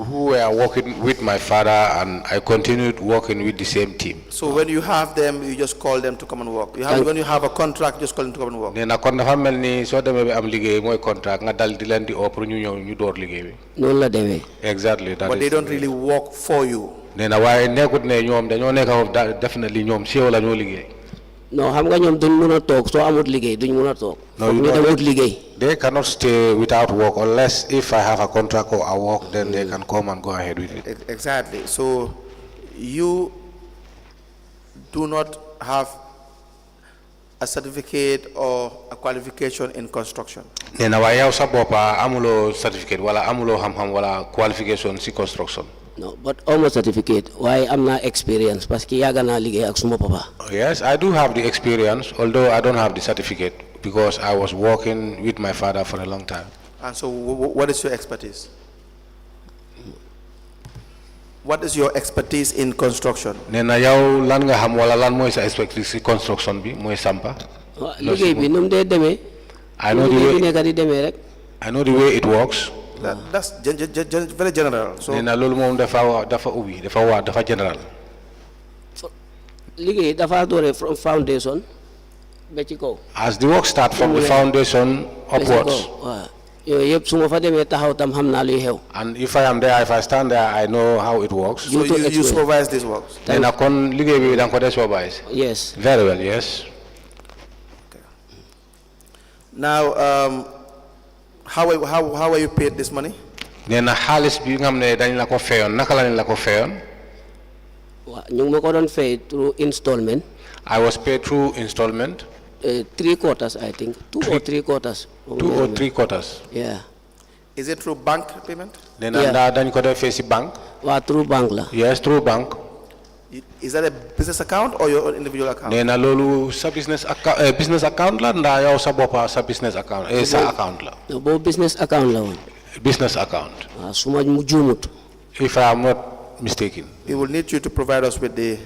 who were working with my father and I continued working with the same team. So when you have them, you just call them to come and work. When you have a contract, just call them to come and work. Nena kon dafa mel ni soo demee bi am liggéey mooy contract nga dal di leen di oo pour ñu ñëw ñu door liggéey bi. noonu la demee. Exactly. But they don't really work for you. Nena waaye nekkut ne ñoom dañoo nekk foofu definitely ñoom si yow la ñoo liggéey. non xam nga ñoom duñ mën a toog soo amut liggéey duñ mën a toog. No, foog you ñu know, dem wut liggéey. they cannot stay without work unless if I have a contract or a work, then they can come and go ahead with it. Exactly. So you do not have a certificate or a qualification in construction. Nena wa yow sa bopa amulo certificate wala amulo ham wala qualification si construction. No, but almost certificate. Why am not experience? Parce que yàgg naa liggéey ak suma papa. Yes, I do have the experience, although I don't have the certificate because I was working with my father for a long time. And so what is your expertise? What is your expertise in construction? Nena yow lan nga xam wala lan moy sa expertise si construction bi moy sampa. Liggéey bi num dee demee. I know the way. nekk di demee rek. I know the way it works. That's very general. So Nena lolu mom dafa ubi, dafa general. liggéey dafa doore from foundation ba ci kaw. As the work start from the foundation upwards. waaw yooyu yëpp su ma fa demee taxaw tam xam naa luy xew. And if I am there, if I stand there, I know how it works. so you supervise these works. Nena kon liggéey bi dang ko dé supervise. Yes. Very well, yes. Now, how are you paid this money? Nena xaalis bi nga xam ne dañ la ko fayoon naka lañ la ko fayoon. waaw ñu ngi ma ko doon fay through installment. I was paid through installment. 3 quarters I think. 2 or 3 quarters. 2 or 3 quarters. Yeah. Is it through bank payment? Nena Yeah. nda dañ ko def fee si bank. waaw through bank la. Yes, through bank. Is that a business account or your own individual account? Nena loolu sa business account la nda yow sa boppa sa business account sa account la. boobu business account la woon. Business account. waaw su ma mu juumut. If I am not mistaken. We will need you to provide us with the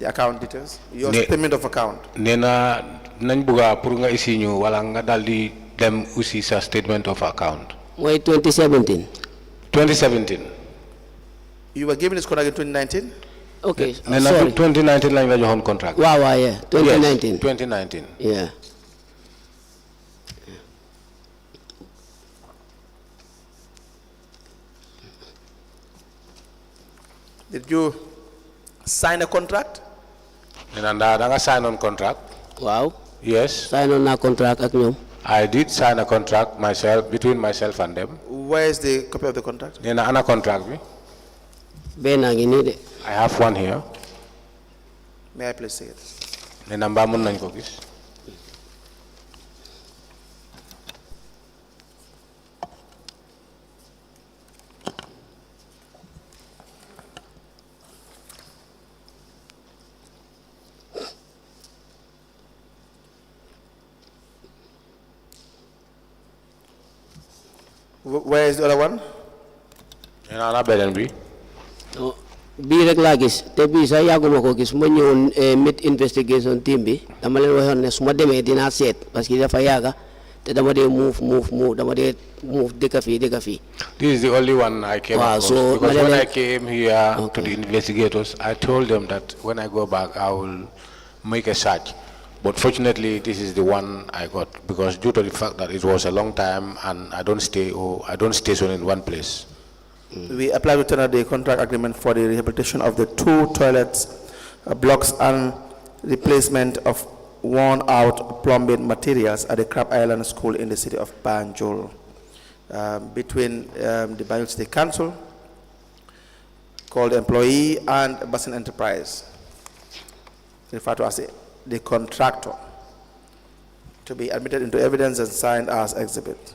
account details, your statement of account. Nena nañ buga pour nga isi ñu wala nga daldi dem aussi sa statement of account. mooy 2017. 2017. You were given this contract in 2019? okay Nena sorry. 2019 lañ la joxoon contract. waaw waaw yeah 2019. Yes, 2019. yeah. Did you sign a contract? Nena nda da nga sign on contract. waaw. Yes, sign on naa contract ak ñoom. I did sign a contract myself between myself and them. Where is the copy of the contract? Nena ana contract bi. benn a ngi nii de. I have one here. May I please see it? Nena mbaa mën nañ ko gis. Where is the other one? Nena ana beneen bi. bii rek laa gis te bii sax yàgguma ko gis ma ñëwoon meet investigation team bi dama leen waxoon ne su ma demee dinaa seet parce que dafa yàgga te dama dee move dama dee move dëkk fii. This is the only one I came Wow, across. so Because when Madam- I came here to Okay. the investigators, I told them that when I go back, I will make a search. But fortunately, this is the one I got because due to the fact that it was a long time and I don't stay or I don't station in one place. We applied to tender the contract agreement for the rehabilitation of the 2 toilets, blocks and replacement of worn-out plumbing materials at the Crab Island School in the city of Banjul. Between the Banjul City Council, called employee, and Basin Enterprise, referred to as the contractor, to be admitted into evidence and signed as exhibit.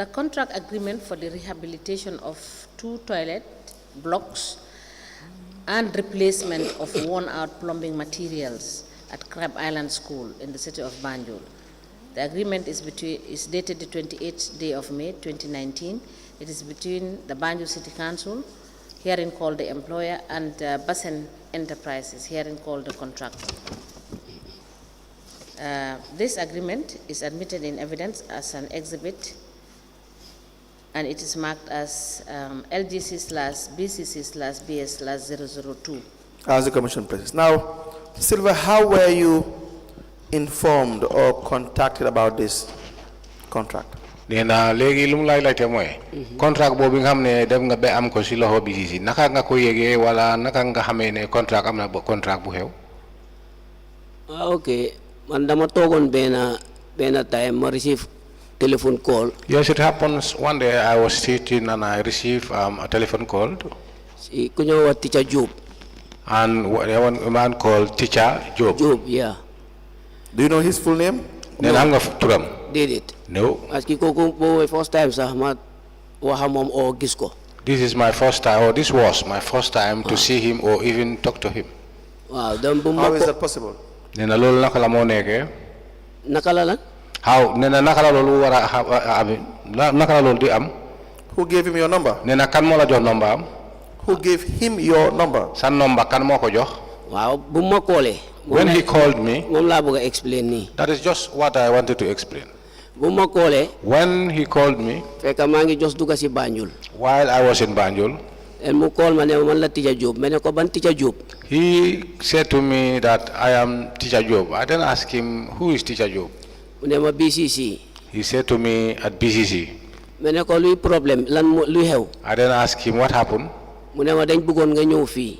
The contract agreement for the rehabilitation of 2 toilet blocks and replacement of worn-out plumbing materials at Crab Island School in the city of Banjul. The agreement is dated the 28th day of May 2019. It is between the Banjul City Council, herein called the employer, and Basen Enterprises, herein called the contractor. This agreement is admitted in evidence as an exhibit, and it is marked as LGC/BCC/BS/002. As the Commission President. Now, Silva, how were you informed or contacted about this contract? Nena legi lum lay laajte mooy contract boobu nga xam ne dem nga ba am ko si loxo BCC naka nga ko yégee wala naka nga xamee ne contract am na contract bu xew. Okay, man dama toogoon benn time ma receive telephone call. Yes, it happens. One day I was sitting and I received a telephone call. Si ku ñëw wax Teacher Job. And a man called Teacher Job. Job, yeah. Do you know his full name? Then I'm going to Did it? No. Parce que kooku boobu first time sax ma wax ak moom oo gis ko. This is my first time, or this was my first time to see him or even talk to him. Wow, then How is that possible? Then loolu naka la moo nekkee. Naka la lan? How nena naka la loolu war a naka la loolu di am. Who gave him your number? Nena kan moo la jox number am. Who gave him your number? Sa number kan moo ko jox. Waaw bu ma koolee. When he called me, moom laa bëgg a explain nii. that is just what I wanted to explain. Bu ma koolee. When he called me, fekk maa ngi just dugg si Banjul. while I was in Banjul, and mu call ma ne man la Teacher Job ma ne ko ban Teacher Job. he said to me that I am Teacher Job. I then asked him, who is Teacher Job? Mu ne ma B.C.C. He said to me, at B.C.C. ma ne ko luy problème lan luy xew. I then asked him, what happened? Mu ne ma dañ bëggoon nga ñëw fii.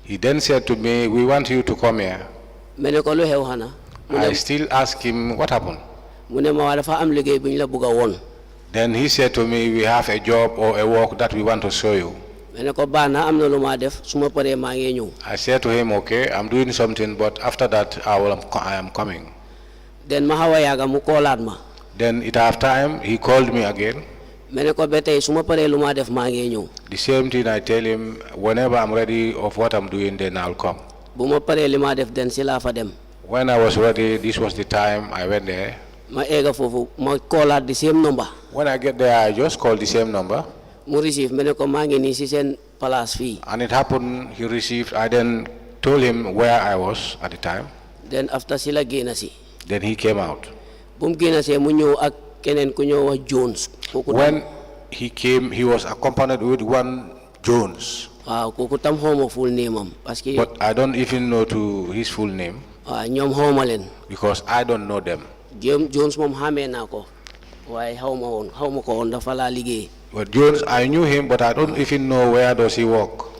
He then said to me, we want you to come here. ma ne ko lu xew xanaa. I still asked him, what happened? mu ne ma waa dafa am liggéey bu ñu la bëgg a woon. Then he said to me, we have a job or a work that we want to show you. ma ne ko baax na am na lu ma def su ma paree maa ngi ñëw. I said to him, okay, I'm doing something, but after that, I am coming. then ma xaw a yàgga mu koolaat ma. Then it have time, he called me again. ma ne ko ba tey su ma paree lu ma def maa ngi ñëw. The same thing I tell him, whenever I'm ready of what I'm doing, then I'll come. bu ma paree li ma def den si laa fa dem. When I was ready, this was the time I went there. ma egga foofu ma koolaat the same number. When I get there, I just called the same number. mu receive ma ne ko maa ngi nii si seen place fii. And it happened, he received, I then told him where I was at the time. then after si la génn si. Then he came out. bu mu génn see mu ñëw ak keneen ku ñëw wax Jones. When he came, he was accompanied with one Jones. waaw kooku tam xawma full name am parce que. But I don't even know to his full name. waaw ñoom xawma leen. Because I don't know them. Jones moom xamee naa ko waaye xawma ko woon dafa laa liggéey. But Jones, I knew him, but I don't even know where does he work.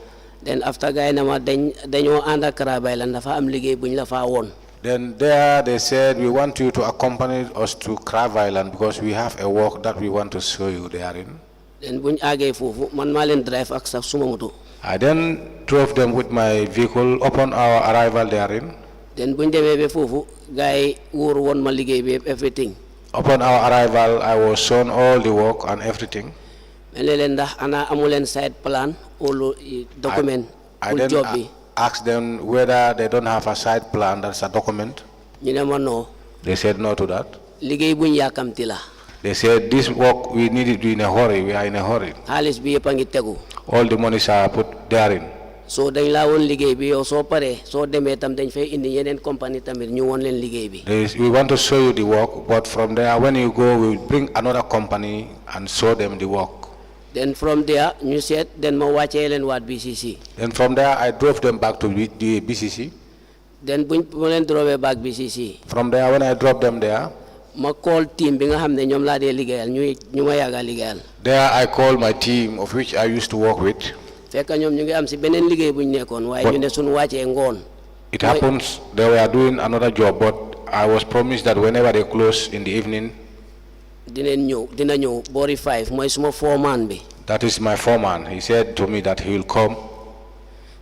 then after gars yi ne ma dañoo ànd ak Crab Island dafa am liggéey bu ñu la faa woon. Then there they said, we want you to accompany us to Crab Island because we have a work that we want to show you therein. then bu ñu àggee foofu man maa leen drive ak sax suma moto. I then drove them with my vehicle upon our arrival therein. then bu ñu demee ba foofu gars yi wóor woon ma liggéey bi everything. Upon our arrival, I was shown all the work and everything. ma ne leen ndax ana amu leen side plan wala document. I pour then job bi. asked them whether they don't have a side plan that's a document. ñu ne ma no. They said no to that. liggéey bu ñu yàkkamti la. They said this work we need it in a hurry. We are in a hurry. xaalis bi yëpp a ngi tegu. All the monies are put therein. so dañ laa woon liggéey bi yow soo paree soo demee tam dañ fay indi yeneen compagnie tamit ñu woon leen liggéey bi. We want to show you the work, but from there, when you go, we will bring another company and show them the work. then from there ñu seet then ma wàccee leen waat B.C.C. Then from there, I drove them back to the B.C.C. then buñ ma leen drove back B.C.C. From there, when I dropped them there, ma call team bi nga xam ne ñoom laa dee liggéeyal ñu ma yàgga liggéeyal. there I called my team of which I used to work with. fekk ñoom ñu ngi am si beneen liggéey bu ñu nekkoon waaye ñu ne suñu wàccee ngoon. It happens they were doing another job, but I was promised that whenever they close in the evening, dina ñëw boori 5 mooy suma foreman bi. that is my foreman. He said to me that he will come.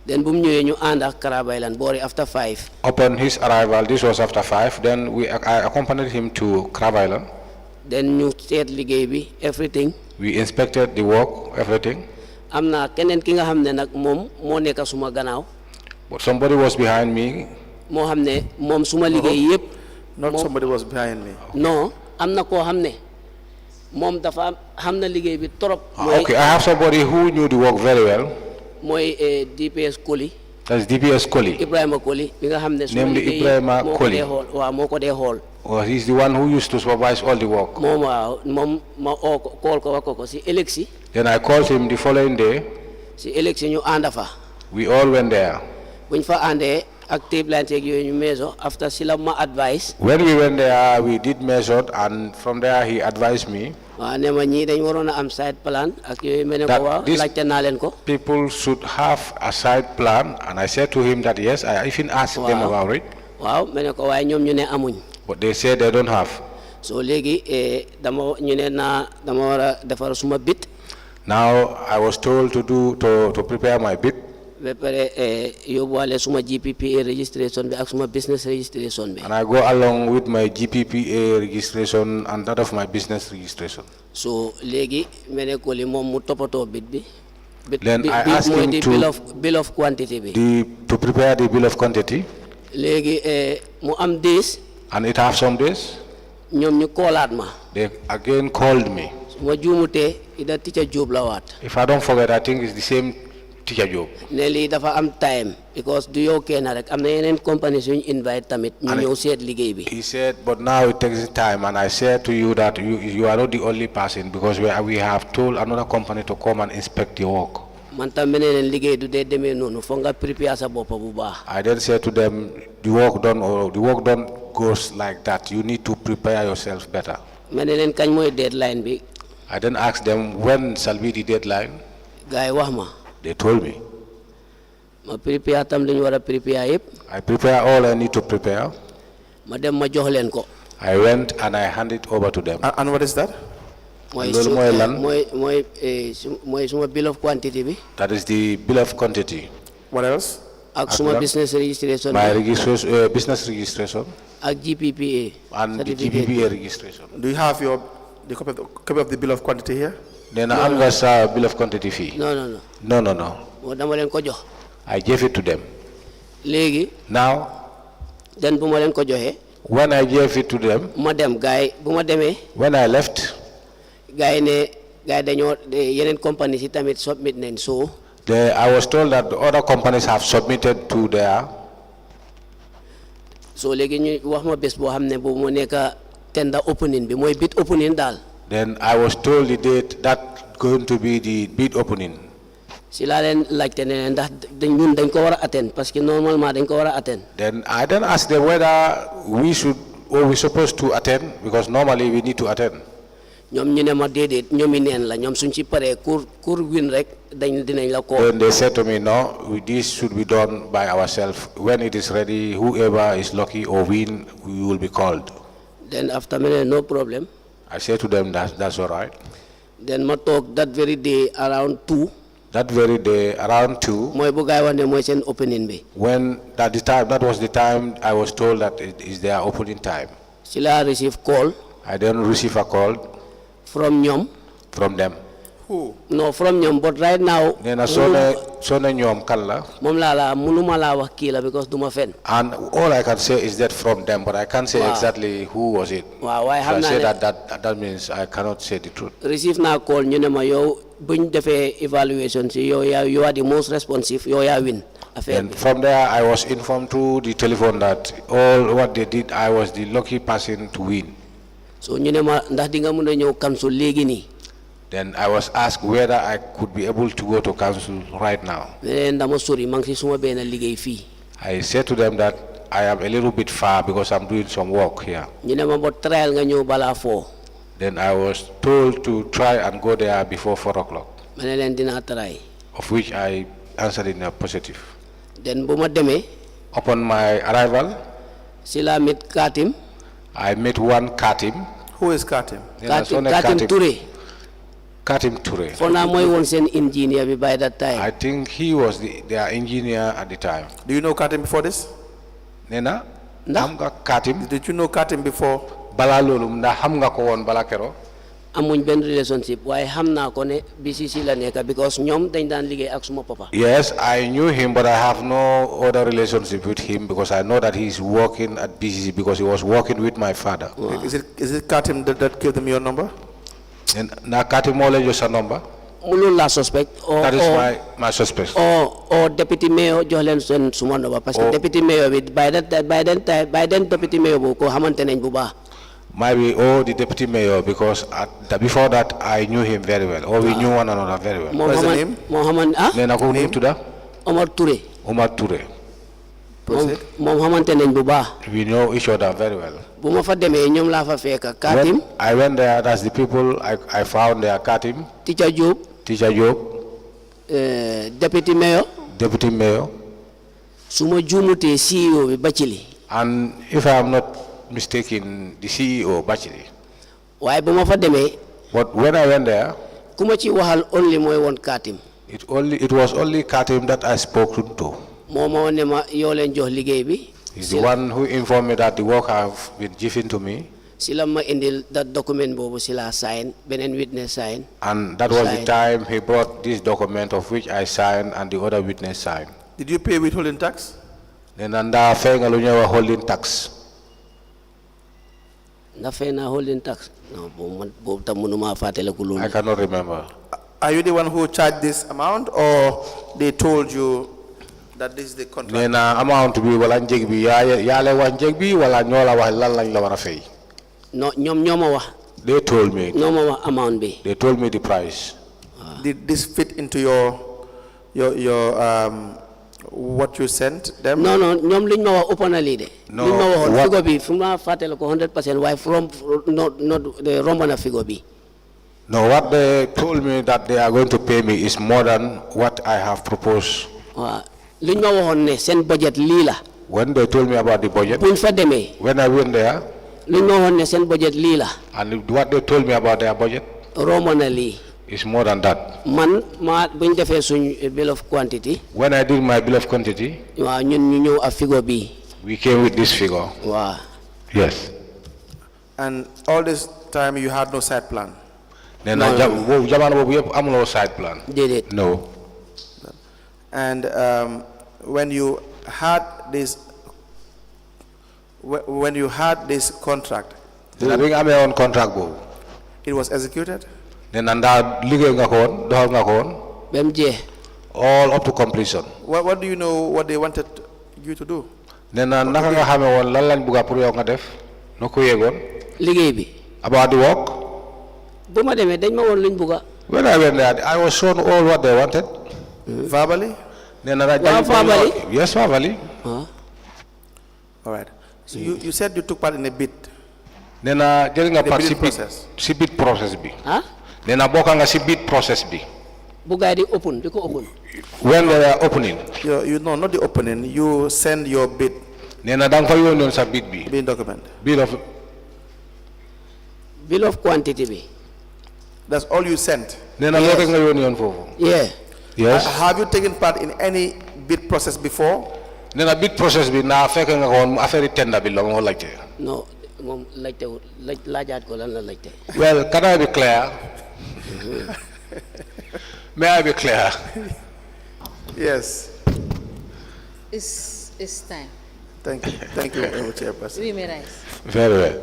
then bu mu ñëwee ñu ànd ak Crab Island boori after 5. Upon his arrival, this was after 5, then I accompanied him to Crab Island. then ñu seet liggéey bi everything. We inspected the work, everything. am na keneen ki nga xam ne nag moom moo nekk suma gannaaw. But somebody was behind me. moo xam ne moom suma liggéey yëpp. Not somebody was behind me. non am na koo xam ne moom dafa xam na liggéey bi trop. Okay, I have somebody who knew the work very well. mooy DPS Koli. That's DPS Koli. Ibrahima Koli mi nga xam ne suma Namely liggéey Ibrahima Koli. waaw moo ko dee xool. Well, he's the one who used to supervise all the work. moom waaw moom ma oo ko kool ko wax ko si éleksi. Then I called him the following day. si éleksi ñu ànd fa. We all went there. buñ fa àndee ak table yeeg yooyu ñu meeso after si la ma advice. When we went there, we did measured, and from there he advised me waaw ne ma ñii dañ waroon a am side plan ak yooyu mel ne ko waaw laajte naa leen ko. people should have a side plan, and I said to him that yes, I even asked them about it, waaw mel ne ko waaye ñoom ñu ne amuñ. but they said they don't have. so léegi dama ñu ne naa dama war a defar suma bit. Now I was told to prepare my bid, ba pare yóbbuwaale suma GPPA registration bi ak suma business registration bi. and I go along with my GPPA registration and that of my business registration. so léegi mel ne ko li moom mu toppatoo bit bi. Then I asked him bill of quantity bi. to prepare the bill of quantity, léegi mu am days. and it have some days. ñoom ñu koolaat ma. They again called me. su ma juumutee ida teacher Job la waat. If I don't forget, I think it's the same teacher Job. ne lii dafa am time because du yow kenn rek am na yeneen companies yu ñu invite tamit ñu ñëw seet liggéey bi. He said, but now it takes time, and I said to you that you are not the only person, because we have told another company to come and inspect your work. man tam beneen liggéey du dee demee noonu foog nga prepare sa bopp bu baax. I then said to them, the work done goes like that. You need to prepare yourself better. ma ne leen kañ mooy deadline bi. I then asked them, when shall be the deadline? gars yi wax ma. They told me. ma prepare tam li ñu war a prepare yëpp. I prepare all I need to prepare. ma dem ma jox leen ko. I went and I handed it over to them. And what is that? mooy suma bill of quantity bi. That is the bill of quantity. What else? ak suma business registration. My business registration. ak GPPA. And the GPPA registration. Do you have the copy of the bill of quantity here? Then I'm going to bill of quantity fee. No. No. moo dama leen ko jox. I gave it to them. léegi. Now, den bu ma leen ko joxee. when I gave it to them, ma dem gars yi bu ma demee. when I left, gars yi dañoo yeneen compagnie si tamit submit nañ so. I was told that the other companies have submitted to their. so léegi ñu wax ma bés boo xam ne boobu moo nekk tender opening bi mooy bid opening daal. Then I was told the date that going to be the bid opening. si laa leen laajte ne ndax ñun dañ ko war a attend parce que normalement dañ ko war a attend. Then I then asked them whether we supposed to attend, because normally we need to attend. ñoom ñu ne ma déedéet ñoom i neen la ñoom suñ ci paree kur win rek dinañ la ko. Then they said to me, no, this should be done by ourselves. When it is ready, whoever is lucky or win, we will be called. Then after me, no problem. I said to them, that's all right. Then ma toog that very day around 2. That very day around 2. mooy bu gaay wax ne mooy seen opening bi. When that was the time I was told that it is their opening time. si la receive call. I then receive a call. From ñoom. From them. Who? No, from ñoom, but right now. nee na soo ne ñoom kan la. moom laa mënuma laa wax kii la because duma fen. And all I can say is that from them, but I can't say exactly who was it. waaw waaye xam So I naa say ne that means I cannot say the truth. receive naa call ñu ne ma yow buñ defee evaluation si yow you are the most responsive yow yaa win affaire And bi. from there, I was informed through the telephone that all what they did, I was the lucky person to win. so ñu ne ma ndax di nga mën a ñëw council léegi nii. Then I was asked whether I could be able to go to council right now. ne leen dama sori maa ngi si suma benn liggéey fii. I said to them that I am a little bit far because I'm doing some work here. ñu ne ma ba trial nga ñëw balaa 4. Then I was told to try and go there before 4 o'clock, ma ne leen dinaa try. of which I answered in a positive. then bu ma demee. Upon my arrival, si la mit Katim. I met one Katim. Who is Katim? Katim Touré. Katim Touré. for now mooy woon seen engineer bi by that time. I think he was their engineer at the time. Do you know Katim before this? Nena, Nah. I'm got Katim. Did you know Katim before bala lolu ndax xam nga ko won bala kero amuñ benn relationship waaye xam naa ko ne BCC la nekk because ñoom dañ daan liggéey ak suma papa. Yes, I knew him, but I have no other relationship with him because I know that he's working at B.C.C. because he was working with my father. Is it Katim that gave them your number? And na Katim Mole just a number. Mulul la suspect. That is my suspect. Or deputy mayor jox leen seen suma number parce que deputy mayor bi by then deputy mayor bu ko xamante nañ bu baax. Maybe the deputy mayor because before that I knew him very well, or we knew one another very well. What is the name? Mohammed Nena ko name tuda? Omar Touré. Omar Touré. Proceed. Moom xamante nañ bu baax. We know each other very well. Bu ma fa demee ñoom laa fa fekk Katim. When I went there, that's the people I found there. Katim. Teacher Job. Deputy mayor. Deputy mayor. Suma juumutee CEO bi Bacili. And if I am not mistaken, the CEO Bachili. Waaye bu ma fa demee. But when I went there, ku ma ci waxal only mooy woon Katim. it was only Katim that I spoke to. Moo ne ma yoo leen jox liggéey bi. He's the one who informed me that the work have been given to me. Sila ma indil that document boobu sila sign beneen witness sign. And that was the time he brought this document of which I signed and the other witness signed. Did you pay withholding tax? Then anda fenga lunyewa holding tax. Na fay na holding tax. No, boobu tam mënuma fàttaliku loolu. I cannot remember. Are you the one who charged this amount, or they told you that this is the contract? Nena amount bi wala njeg bi ya le wax njeg bi wala ñola wax lan lañ la wara fay. No, ñoo ma wax. They told me. ñoo ma wax amount bi. They told me the price. Did this fit into your what you sent them? No, ñoom liñ ma wax ëpp na lii de. No, liñ ma waxoon what- figure bi fu ma fàttaliku ko 100% waaye romb na figure bi. No, what they told me that they are going to pay me is more than what I have proposed. waaw liñ ma waxoon ne seen budget lii la. When they told me about the budget, buñ fa demee. when I went there, liñ ma waxoon ne seen budget lii la. and what they told me about their budget romb na lii. is more than that. man buñ defee suñ bill of quantity. When I did my bill of quantity, waaw ñun ñu ñëw ak figure bi. we came with this figure. waaw. Yes. And all this time you had no side plan? Then No, jamano bobu yep amulo side plan. déedéet. No. And when you had this contract, Then I bring ame on contract bobu. it was executed? Then anda liggéey nga ko won, doxal nga ko won, ba mu jeex. all up to completion. What do you know what they wanted you to do? Then naka nga xamé won lan lañ bëgga pour yow nga def? Noko yegon liggéey bi. about the work? bu ma demee dañ ma woon luñ bugga. When I went there, I was shown all what they wanted. Verbally? Then verbally? Yes, verbally. All right. So you said you took part in a bid. Then jël nga The part bidding si bid process. si bid process bi. ah Then bokka nga si bid process bi. bu gaay di ko open. When they were opening, You know, not the opening. You send your bid nena dang fa yoon sa bid bi. bidding document. Bill of bill of quantity bi. That's all you sent. nena Yes. loolu nga yoon fofu. yeah. Yes. Have you taken part in any bid process before? Nena bid process bi na fekk nga ko won affaire tender bi la mo laajte. non moom laajaat ko lan la laajte. Well, can I be clear? May I be clear? Yes. It's time. Thank you. Thank you, Chairperson. We may rise. Very well.